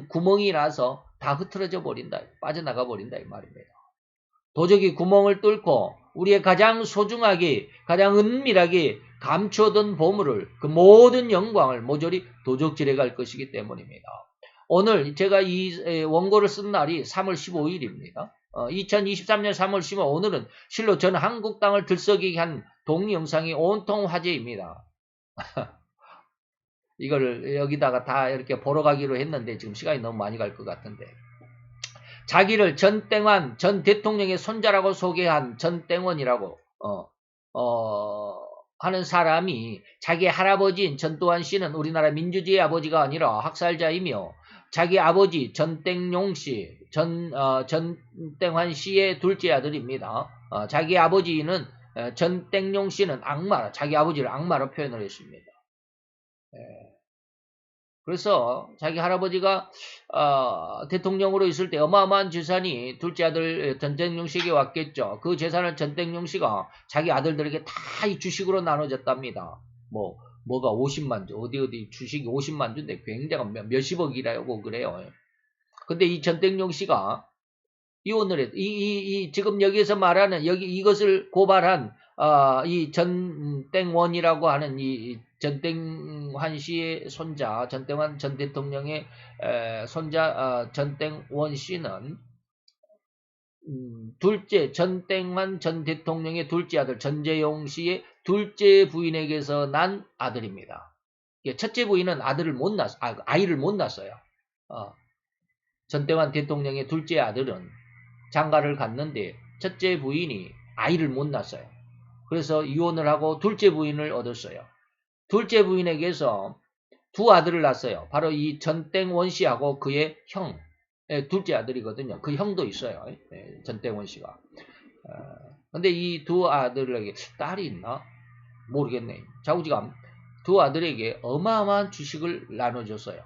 구멍이 나서 다 흐트러져 버린다. 빠져나가 버린다 이 말입니다. 도적이 구멍을 뚫고 우리의 가장 소중하게 가장 은밀하게 감춰둔 보물을 그 모든 영광을 모조리 도적질해 갈 것이기 때문입니다. 오늘 제가 이 원고를 쓴 날이 3월 15일입니다. 2023년 3월 15일 오늘은 실로 전 한국 땅을 들썩이게 한 동영상이 온통 화제입니다. 이걸 여기다가 다 이렇게 보러 가기로 했는데 지금 시간이 너무 많이 갈 것 같은데 자기를 전땡환 전 대통령의 손자라고 소개한 전땡원이라고 하는 사람이 자기 할아버지인 전두환 씨는 우리나라 민주주의 아버지가 아니라 학살자이며 자기 아버지 전땡용 씨, 전땡환 씨의 둘째 아들입니다. 자기 아버지는 전땡용 씨는 악마, 자기 아버지를 악마로 표현을 했습니다. 그래서 자기 할아버지가 대통령으로 있을 때 어마어마한 재산이 둘째 아들 전땡용 씨에게 왔겠죠. 그 재산을 전땡용 씨가 자기 아들들에게 다 이 주식으로 나눠줬답니다. 뭐가 50만 주, 어디 주식이 50만 주인데 굉장한 몇십억이라고 그래요. 근데 이 전땡용 씨가 이혼을 했, 지금 여기에서 말하는, 이것을 고발한, 이 전땡원이라고 하는 이 전땡환 씨의 손자, 전땡환 전 대통령의 손자, 전땡원 씨는, 전땡환 전 대통령의 둘째 아들, 전재용 씨의 둘째 부인에게서 난 아들입니다. 첫째 부인은 아이를 못 낳았어요. 전땡환 대통령의 둘째 아들은 장가를 갔는데 첫째 부인이 아이를 못 낳았어요. 그래서 이혼을 하고 둘째 부인을 얻었어요. 둘째 부인에게서 두 아들을 낳았어요. 바로 이 전땡원 씨하고 그의 형, 둘째 아들이거든요. 그 형도 있어요. 전땡원 씨가. 근데 이 두 아들에게 딸이 있나? 모르겠네. 좌우지간 두 아들에게 어마어마한 주식을 나눠줬어요.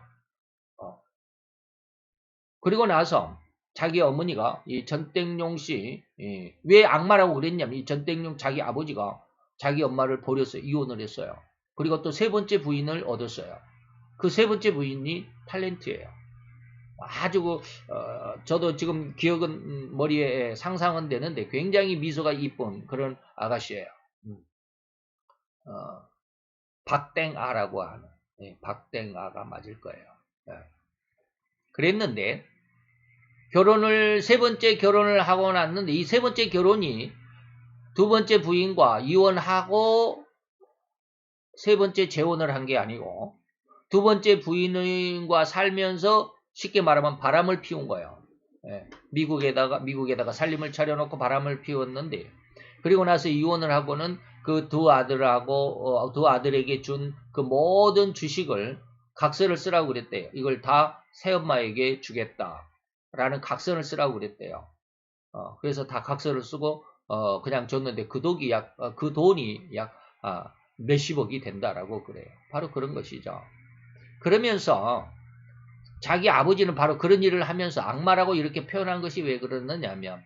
그리고 나서 자기 어머니가 이 전땡용 씨, 왜 악마라고 그랬냐면 이 전땡용 자기 아버지가 자기 엄마를 버렸어요. 이혼을 했어요. 그리고 또 세 번째 부인을 얻었어요. 그 세 번째 부인이 탤런트예요. 아주 저도 지금 기억은 머리에 상상은 되는데 굉장히 미소가 이쁜 그런 아가씨예요. 박땡아라고 하는 박땡아가 맞을 거예요. 그랬는데 결혼을 세 번째 결혼을 하고 났는데 이 세 번째 결혼이 두 번째 부인과 이혼하고 세 번째 재혼을 한 게 아니고 두 번째 부인과 살면서 쉽게 말하면 바람을 피운 거예요. 예, 미국에다가 살림을 차려놓고 바람을 피웠는데 그리고 나서 이혼을 하고는 그 두 아들하고 두 아들에게 준 그 모든 주식을 각서를 쓰라고 그랬대요. 이걸 다 새엄마에게 주겠다라는 각서를 쓰라고 그랬대요. 그래서 다 각서를 쓰고 그냥 줬는데 그 돈이 약 몇십억이 된다라고 그래요. 바로 그런 것이죠. 그러면서 자기 아버지는 바로 그런 일을 하면서 악마라고 이렇게 표현한 것이 왜 그러느냐면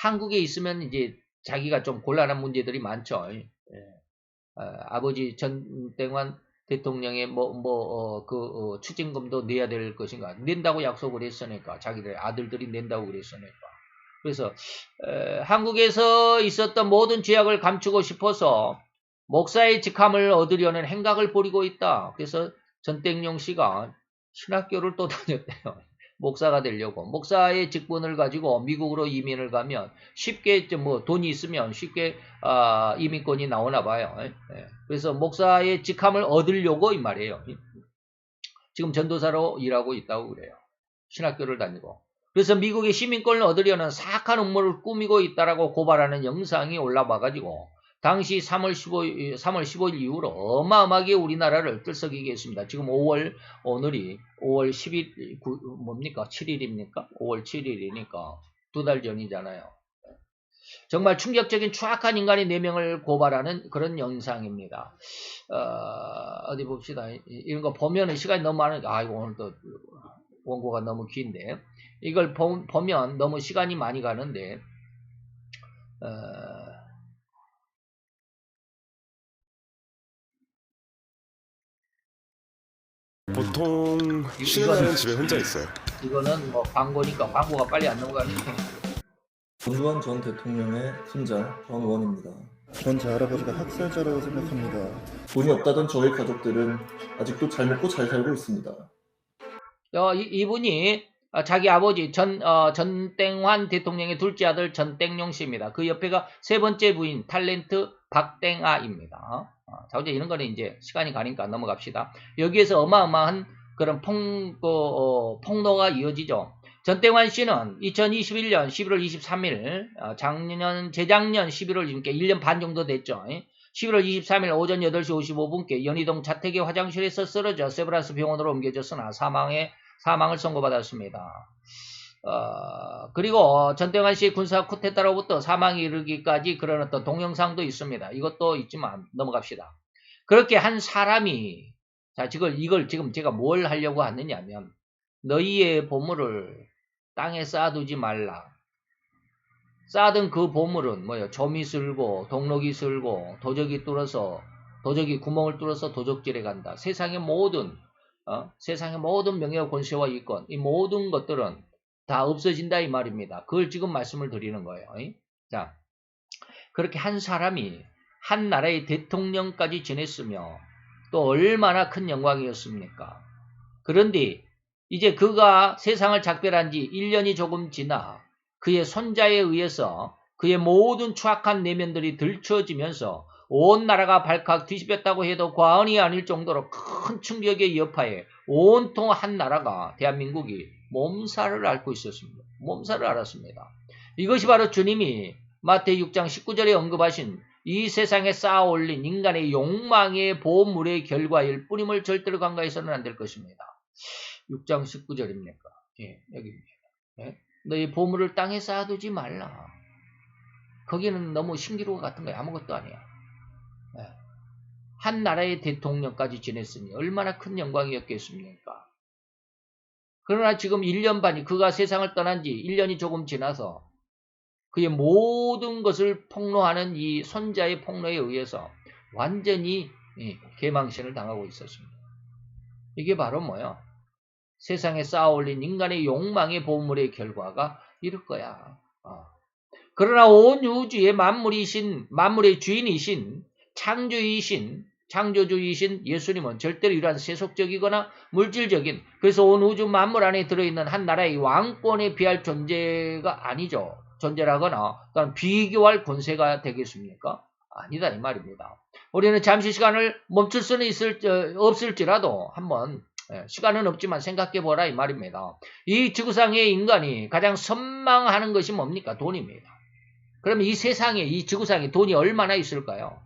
한국에 있으면 이제 자기가 좀 곤란한 문제들이 많죠. 예. 아버지 전땡환 대통령의 추징금도 내야 될 것인가 낸다고 약속을 했으니까 자기들 아들들이 낸다고 그랬으니까 그래서 한국에서 있었던 모든 죄악을 감추고 싶어서 목사의 직함을 얻으려는 행각을 벌이고 있다. 그래서 전땡용 씨가 신학교를 또 다녔대요. 목사가 되려고. 목사의 직분을 가지고 미국으로 이민을 가면 쉽게 돈이 있으면 쉽게 이민권이 나오나 봐요. 그래서 목사의 직함을 얻으려고 이 말이에요. 지금 전도사로 일하고 있다고 그래요. 신학교를 다니고. 그래서 미국의 시민권을 얻으려는 사악한 음모를 꾸미고 있다라고 고발하는 영상이 올라와가지고 당시 3월 15일 이후로 어마어마하게 우리나라를 들썩이게 했습니다. 지금 오늘이 5월 10일, 7일입니까? 5월 7일이니까 2달 전이잖아요. 정말 충격적인 추악한 인간의 4명을 고발하는 그런 영상입니다. 어디 봅시다. 이런 거 보면은 시간이 너무 많으니까, 오늘 또 원고가 너무 긴데, 이걸 보면 너무 시간이 많이 가는데, 보통 쉬는 날은 집에 혼자 있어요. 이거는 광고니까 광고가 빨리 안 넘어가는 전두환 전 대통령의 손자 전원입니다. 전 제 할아버지가 학살자라고 생각합니다. 돈이 없다던 저의 가족들은 아직도 잘 먹고 잘 살고 있습니다. 이분이 자기 아버지 전땡환 대통령의 둘째 아들 전땡용 씨입니다. 그 옆에가 세 번째 부인 탤런트 박땡아입니다. 자, 이제 이런 거는 이제 시간이 가니까 넘어갑시다. 여기에서 어마어마한 그런 폭로가 이어지죠. 전땡환 씨는 2021년 11월 23일, 재작년 11월, 그러니까 1년 반 정도 됐죠. 11월 23일 오전 8시 55분께 연희동 자택의 화장실에서 쓰러져 세브란스 병원으로 옮겨졌으나 사망을 선고받았습니다. 그리고 전땡환 씨의 군사 쿠데타로부터 사망에 이르기까지 그런 어떤 동영상도 있습니다. 이것도 있지만 넘어갑시다. 그렇게 한 사람이, 자, 이걸 지금 제가 뭘 하려고 하느냐면, 너희의 보물을 땅에 쌓아두지 말라. 쌓아둔 그 보물은 조미 쓸고, 동록이 쓸고, 도적이 구멍을 뚫어서 도적질에 간다. 세상의 모든 명예와 권세와 이권, 이 모든 것들은 다 없어진다 이 말입니다. 그걸 지금 말씀을 드리는 거예요. 자, 그렇게 한 사람이 한 나라의 대통령까지 지냈으며 또 얼마나 큰 영광이었습니까? 그런데 이제 그가 세상을 작별한 지 1년이 조금 지나 그의 손자에 의해서 그의 모든 추악한 내면들이 들춰지면서 온 나라가 발칵 뒤집혔다고 해도 과언이 아닐 정도로 큰 충격의 여파에 온통 한 나라가, 대한민국이 몸살을 앓고 있었습니다. 몸살을 앓았습니다. 이것이 바로 주님이 마태복음 6장 19절에 언급하신 이 세상에 쌓아 올린 인간의 욕망의 보물의 결과일 뿐임을 절대로 간과해서는 안 될 것입니다. 6장 19절입니까? 예, 여기입니다. 예? 너희 보물을 땅에 쌓아두지 말라. 거기는 너무 신기루가 같은 거야. 아무것도 아니야. 예. 한 나라의 대통령까지 지냈으니 얼마나 큰 영광이었겠습니까? 그러나 지금 1년 반이, 그가 세상을 떠난 지 1년이 조금 지나서 그의 모든 것을 폭로하는 이 손자의 폭로에 의해서 완전히 개망신을 당하고 있었습니다. 이게 바로 뭐야? 세상에 쌓아올린 인간의 욕망의 보물의 결과가 이럴 거야. 그러나 온 우주의 만물의 주인이신, 창조이신 창조주이신 예수님은 절대로 이러한 세속적이거나 물질적인, 그래서 온 우주 만물 안에 들어있는 한 나라의 왕권에 비할 존재가 아니죠. 존재라거나 비교할 권세가 되겠습니까? 아니다 이 말입니다. 우리는 잠시 시간을 멈출 수는 없을지라도 한번 시간은 없지만 생각해보라 이 말입니다. 이 지구상의 인간이 가장 선망하는 것이 뭡니까? 돈입니다. 그러면 이 세상에, 이 지구상에 돈이 얼마나 있을까요?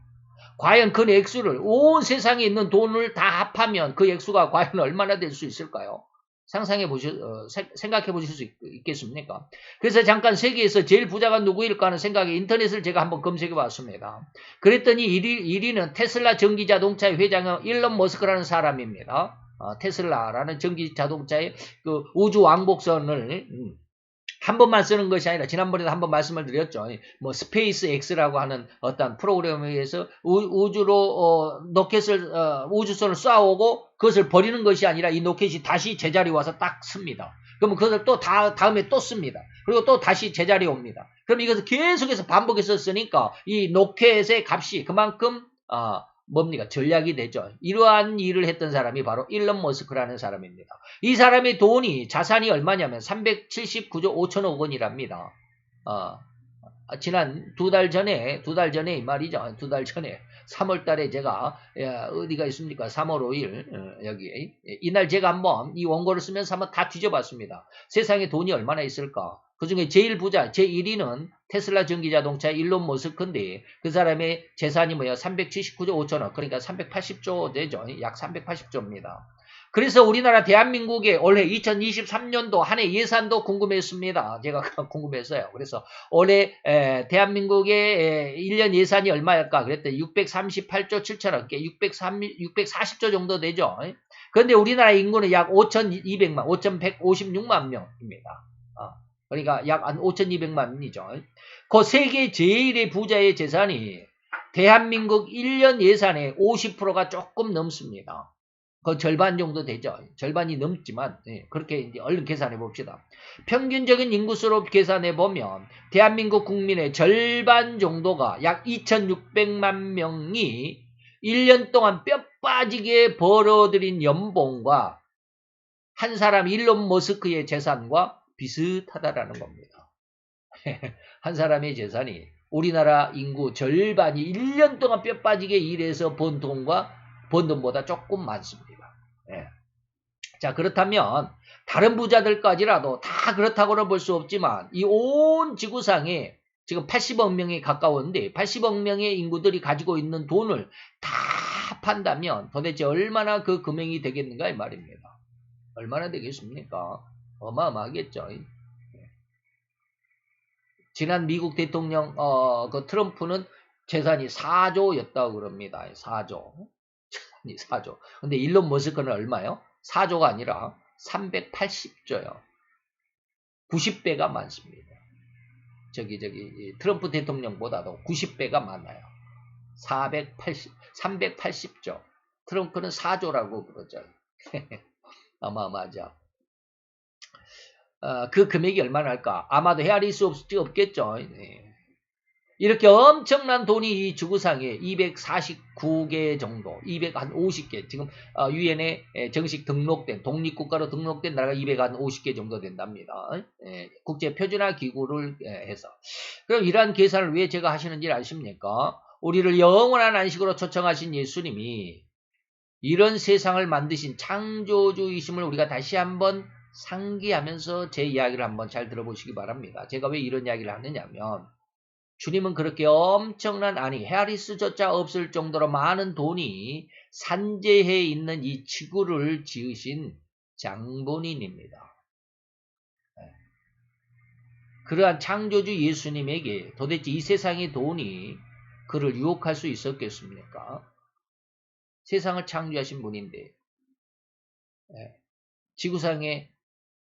과연 그 액수를, 온 세상에 있는 돈을 다 합하면 그 액수가 과연 얼마나 될 수 있을까요? 생각해 보실 수 있겠습니까? 그래서 잠깐 세계에서 제일 부자가 누구일까 하는 생각에 인터넷을 제가 한번 검색해 봤습니다. 그랬더니 1위는 테슬라 전기자동차의 회장은 일론 머스크라는 사람입니다. 테슬라라는 전기자동차의 그 우주 왕복선을 한 번만 쓰는 것이 아니라 지난번에도 한번 말씀을 드렸죠. 뭐 스페이스 X라고 하는 어떤 프로그램에 의해서 우주로 로켓을 우주선을 쏴오고 그것을 버리는 것이 아니라 이 로켓이 다시 제자리에 와서 딱 씁니다. 그러면 그것을 또 다음에 또 씁니다. 그리고 또 다시 제자리에 옵니다. 그럼 이것을 계속해서 반복해서 쓰니까 이 로켓의 값이 그만큼 뭡니까? 전략이 되죠. 이러한 일을 했던 사람이 바로 일론 머스크라는 사람입니다. 이 사람의 돈이, 자산이 얼마냐면 379조 5천억 원이랍니다. 지난 두 달 전에 이 말이죠. 두 달 전에 3월 달에 제가 어디가 있습니까? 3월 5일 여기 이날 제가 한번 이 원고를 쓰면서 한번 다 뒤져봤습니다. 세상에 돈이 얼마나 있을까? 그 중에 제일 부자, 제1위는 테슬라 전기자동차의 일론 머스크인데 그 사람의 재산이 뭐예요? 379조 5천억, 그러니까 380조 되죠. 약 380조입니다. 그래서 우리나라 대한민국의 올해 2023년도 한 해 예산도 궁금했습니다. 제가 궁금했어요. 그래서 올해 대한민국의 1년 예산이 얼마일까? 그랬더니 638조 7천억, 640조 정도 되죠. 그런데 우리나라 인구는 약 5,200만, 5,156만 명입니다. 그러니까 약 한 5,200만이죠. 그 세계 제일의 부자의 재산이 대한민국 1년 예산의 50%가 조금 넘습니다. 그 절반 정도 되죠. 절반이 넘지만 그렇게 이제 얼른 계산해 봅시다. 평균적인 인구수로 계산해 보면 대한민국 국민의 절반 정도가 약 2,600만 명이 1년 동안 뼈 빠지게 벌어들인 연봉과 한 사람 일론 머스크의 재산과 비슷하다라는 겁니다. 한 사람의 재산이 우리나라 인구 절반이 1년 동안 뼈 빠지게 일해서 번 돈보다 조금 많습니다. 자, 그렇다면 다른 부자들까지라도 다 그렇다고는 볼 수 없지만 이 온 지구상에 지금 80억 명에 가까운데 80억 명의 인구들이 가지고 있는 돈을 다 판다면 도대체 얼마나 그 금액이 되겠는가 이 말입니다. 얼마나 되겠습니까? 어마어마하겠죠. 지난 미국 대통령 그 트럼프는 재산이 4조였다고 그럽니다. 4조. 재산이 4조. 근데 일론 머스크는 얼마요? 4조가 아니라 380조요. 90배가 많습니다. 트럼프 대통령보다도 90배가 많아요. 380조. 트럼프는 4조라고 그러죠. 어마어마하죠. 그 금액이 얼마나 할까? 아마도 헤아릴 수 없겠죠. 이렇게 엄청난 돈이 이 지구상에 249개 정도, 250개, 지금 유엔에 정식 등록된, 독립국가로 등록된 나라가 250개 정도 된답니다. 국제표준화 기구를 해서. 그럼 이러한 계산을 왜 제가 하시는지 아십니까? 우리를 영원한 안식으로 초청하신 예수님이 이런 세상을 만드신 창조주이심을 우리가 다시 한번 상기하면서 제 이야기를 한번 잘 들어보시기 바랍니다. 제가 왜 이런 이야기를 하느냐면 주님은 그렇게 엄청난, 헤아릴 수조차 없을 정도로 많은 돈이 산재해 있는 이 지구를 지으신 장본인입니다. 그러한 창조주 예수님에게 도대체 이 세상의 돈이 그를 유혹할 수 있었겠습니까? 세상을 창조하신 분인데 지구상에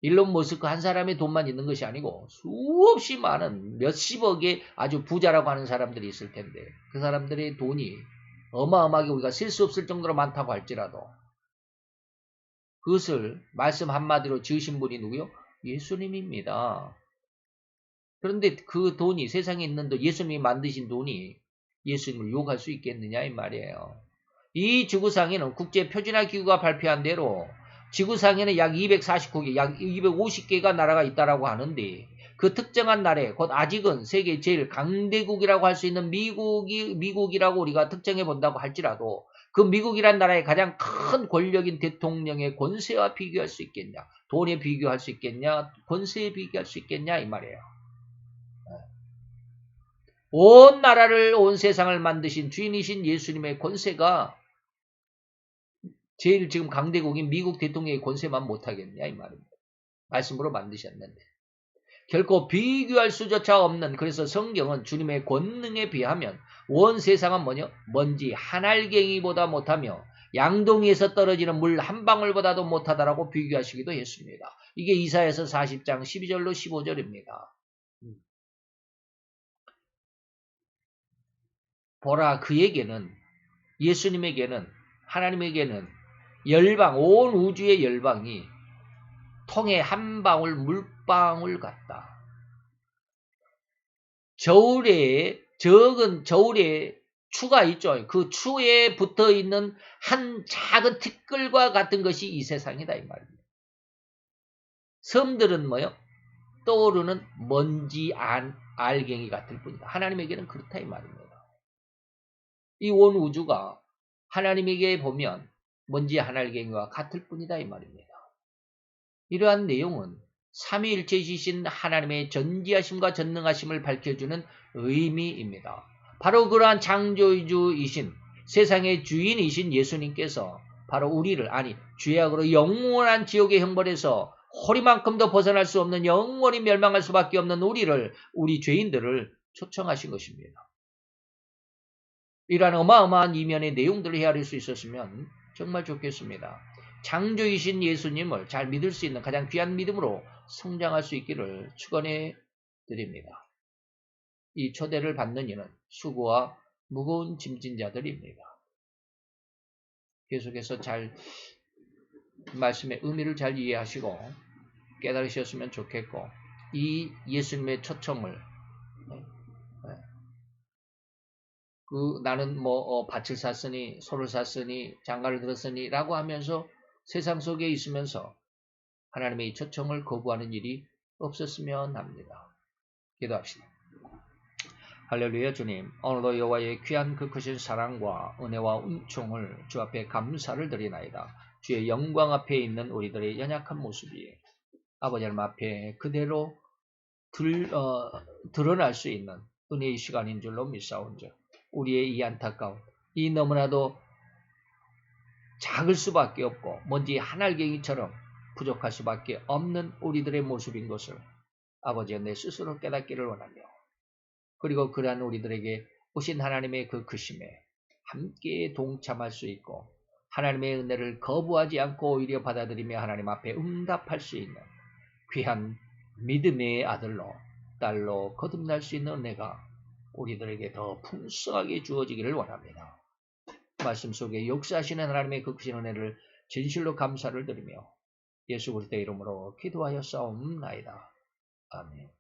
일론 머스크 한 사람의 돈만 있는 것이 아니고 수없이 많은 몇십억의 아주 부자라고 하는 사람들이 있을 텐데 그 사람들의 돈이 어마어마하게 우리가 셀 수 없을 정도로 많다고 할지라도 그것을 말씀 한마디로 지으신 분이 누구요? 예수님입니다. 그런데 그 돈이 세상에 있는 돈, 예수님이 만드신 돈이 예수님을 유혹할 수 있겠느냐 이 말이에요. 이 지구상에는 국제표준화기구가 발표한 대로 지구상에는 약 249개, 약 250개가 나라가 있다라고 하는데 그 특정한 나라에 곧 아직은 세계 제일 강대국이라고 할 수 있는 미국이라고 우리가 특정해 본다고 할지라도 그 미국이란 나라의 가장 큰 권력인 대통령의 권세와 비교할 수 있겠냐? 돈에 비교할 수 있겠냐? 권세에 비교할 수 있겠냐? 이 말이에요. 온 나라를, 온 세상을 만드신 주인이신 예수님의 권세가 제일 지금 강대국인 미국 대통령의 권세만 못하겠냐? 이 말입니다. 말씀으로 만드셨는데. 결코 비교할 수조차 없는, 그래서 성경은 주님의 권능에 비하면 온 세상은 뭐냐? 먼지 한 알갱이보다 못하며 양동이에서 떨어지는 물 한 방울보다도 못하다라고 비교하시기도 했습니다. 이게 이사야서 40장 12절로 15절입니다. 보라, 그에게는, 예수님에게는, 하나님에게는 열방, 온 우주의 열방이 통에 한 방울 물방울 같다. 적은 저울에 추가 있죠. 그 추에 붙어 있는 한 작은 티끌과 같은 것이 이 세상이다 이 말입니다. 섬들은 뭐요? 떠오르는 먼지 알갱이 같을 뿐이다. 하나님에게는 그렇다 이 말입니다. 이 온 우주가 하나님에게 보면 먼지 한 알갱이와 같을 뿐이다 이 말입니다. 이러한 내용은 삼위일체이신 하나님의 전지하심과 전능하심을 밝혀주는 의미입니다. 바로 그러한 창조주이신 세상의 주인이신 예수님께서 바로 우리를, 아니 죄악으로 영원한 지옥의 형벌에서 허리만큼도 벗어날 수 없는, 영원히 멸망할 수밖에 없는 우리 죄인들을 초청하신 것입니다. 이러한 어마어마한 이면의 내용들을 헤아릴 수 있었으면 정말 좋겠습니다. 창조이신 예수님을 잘 믿을 수 있는 가장 귀한 믿음으로 성장할 수 있기를 축원해 드립니다. 이 초대를 받는 이는 수고와 무거운 짐진 자들입니다. 계속해서 잘 말씀의 의미를 잘 이해하시고 깨달으셨으면 좋겠고, 이 예수님의 초청을 나는 밭을 샀으니 소를 샀으니 장가를 들었으니 라고 하면서 세상 속에 있으면서 하나님의 이 초청을 거부하는 일이 없었으면 합니다. 기도합시다. 할렐루야. 주님, 오늘도 여호와의 귀한 그 크신 사랑과 은혜와 은총을 주 앞에 감사를 드리나이다. 주의 영광 앞에 있는 우리들의 연약한 모습이 아버지 하나님 앞에 그대로 드러날 수 있는 은혜의 시간인 줄로 믿사온즉 우리의 이 안타까운, 이 너무나도 작을 수밖에 없고 먼지 한 알갱이처럼 부족할 수밖에 없는 우리들의 모습인 것을 아버지여 내 스스로 깨닫기를 원하며, 그리고 그러한 우리들에게 오신 하나님의 그 크심에 함께 동참할 수 있고 하나님의 은혜를 거부하지 않고 오히려 받아들이며 하나님 앞에 응답할 수 있는 귀한 믿음의 아들로 딸로 거듭날 수 있는 은혜가 우리들에게 더 풍성하게 주어지기를 원합니다. 말씀 속에 역사하시는 하나님의 그 크신 은혜를 진실로 감사를 드리며 예수 그리스도의 이름으로 기도하여 싸움나이다. 아멘.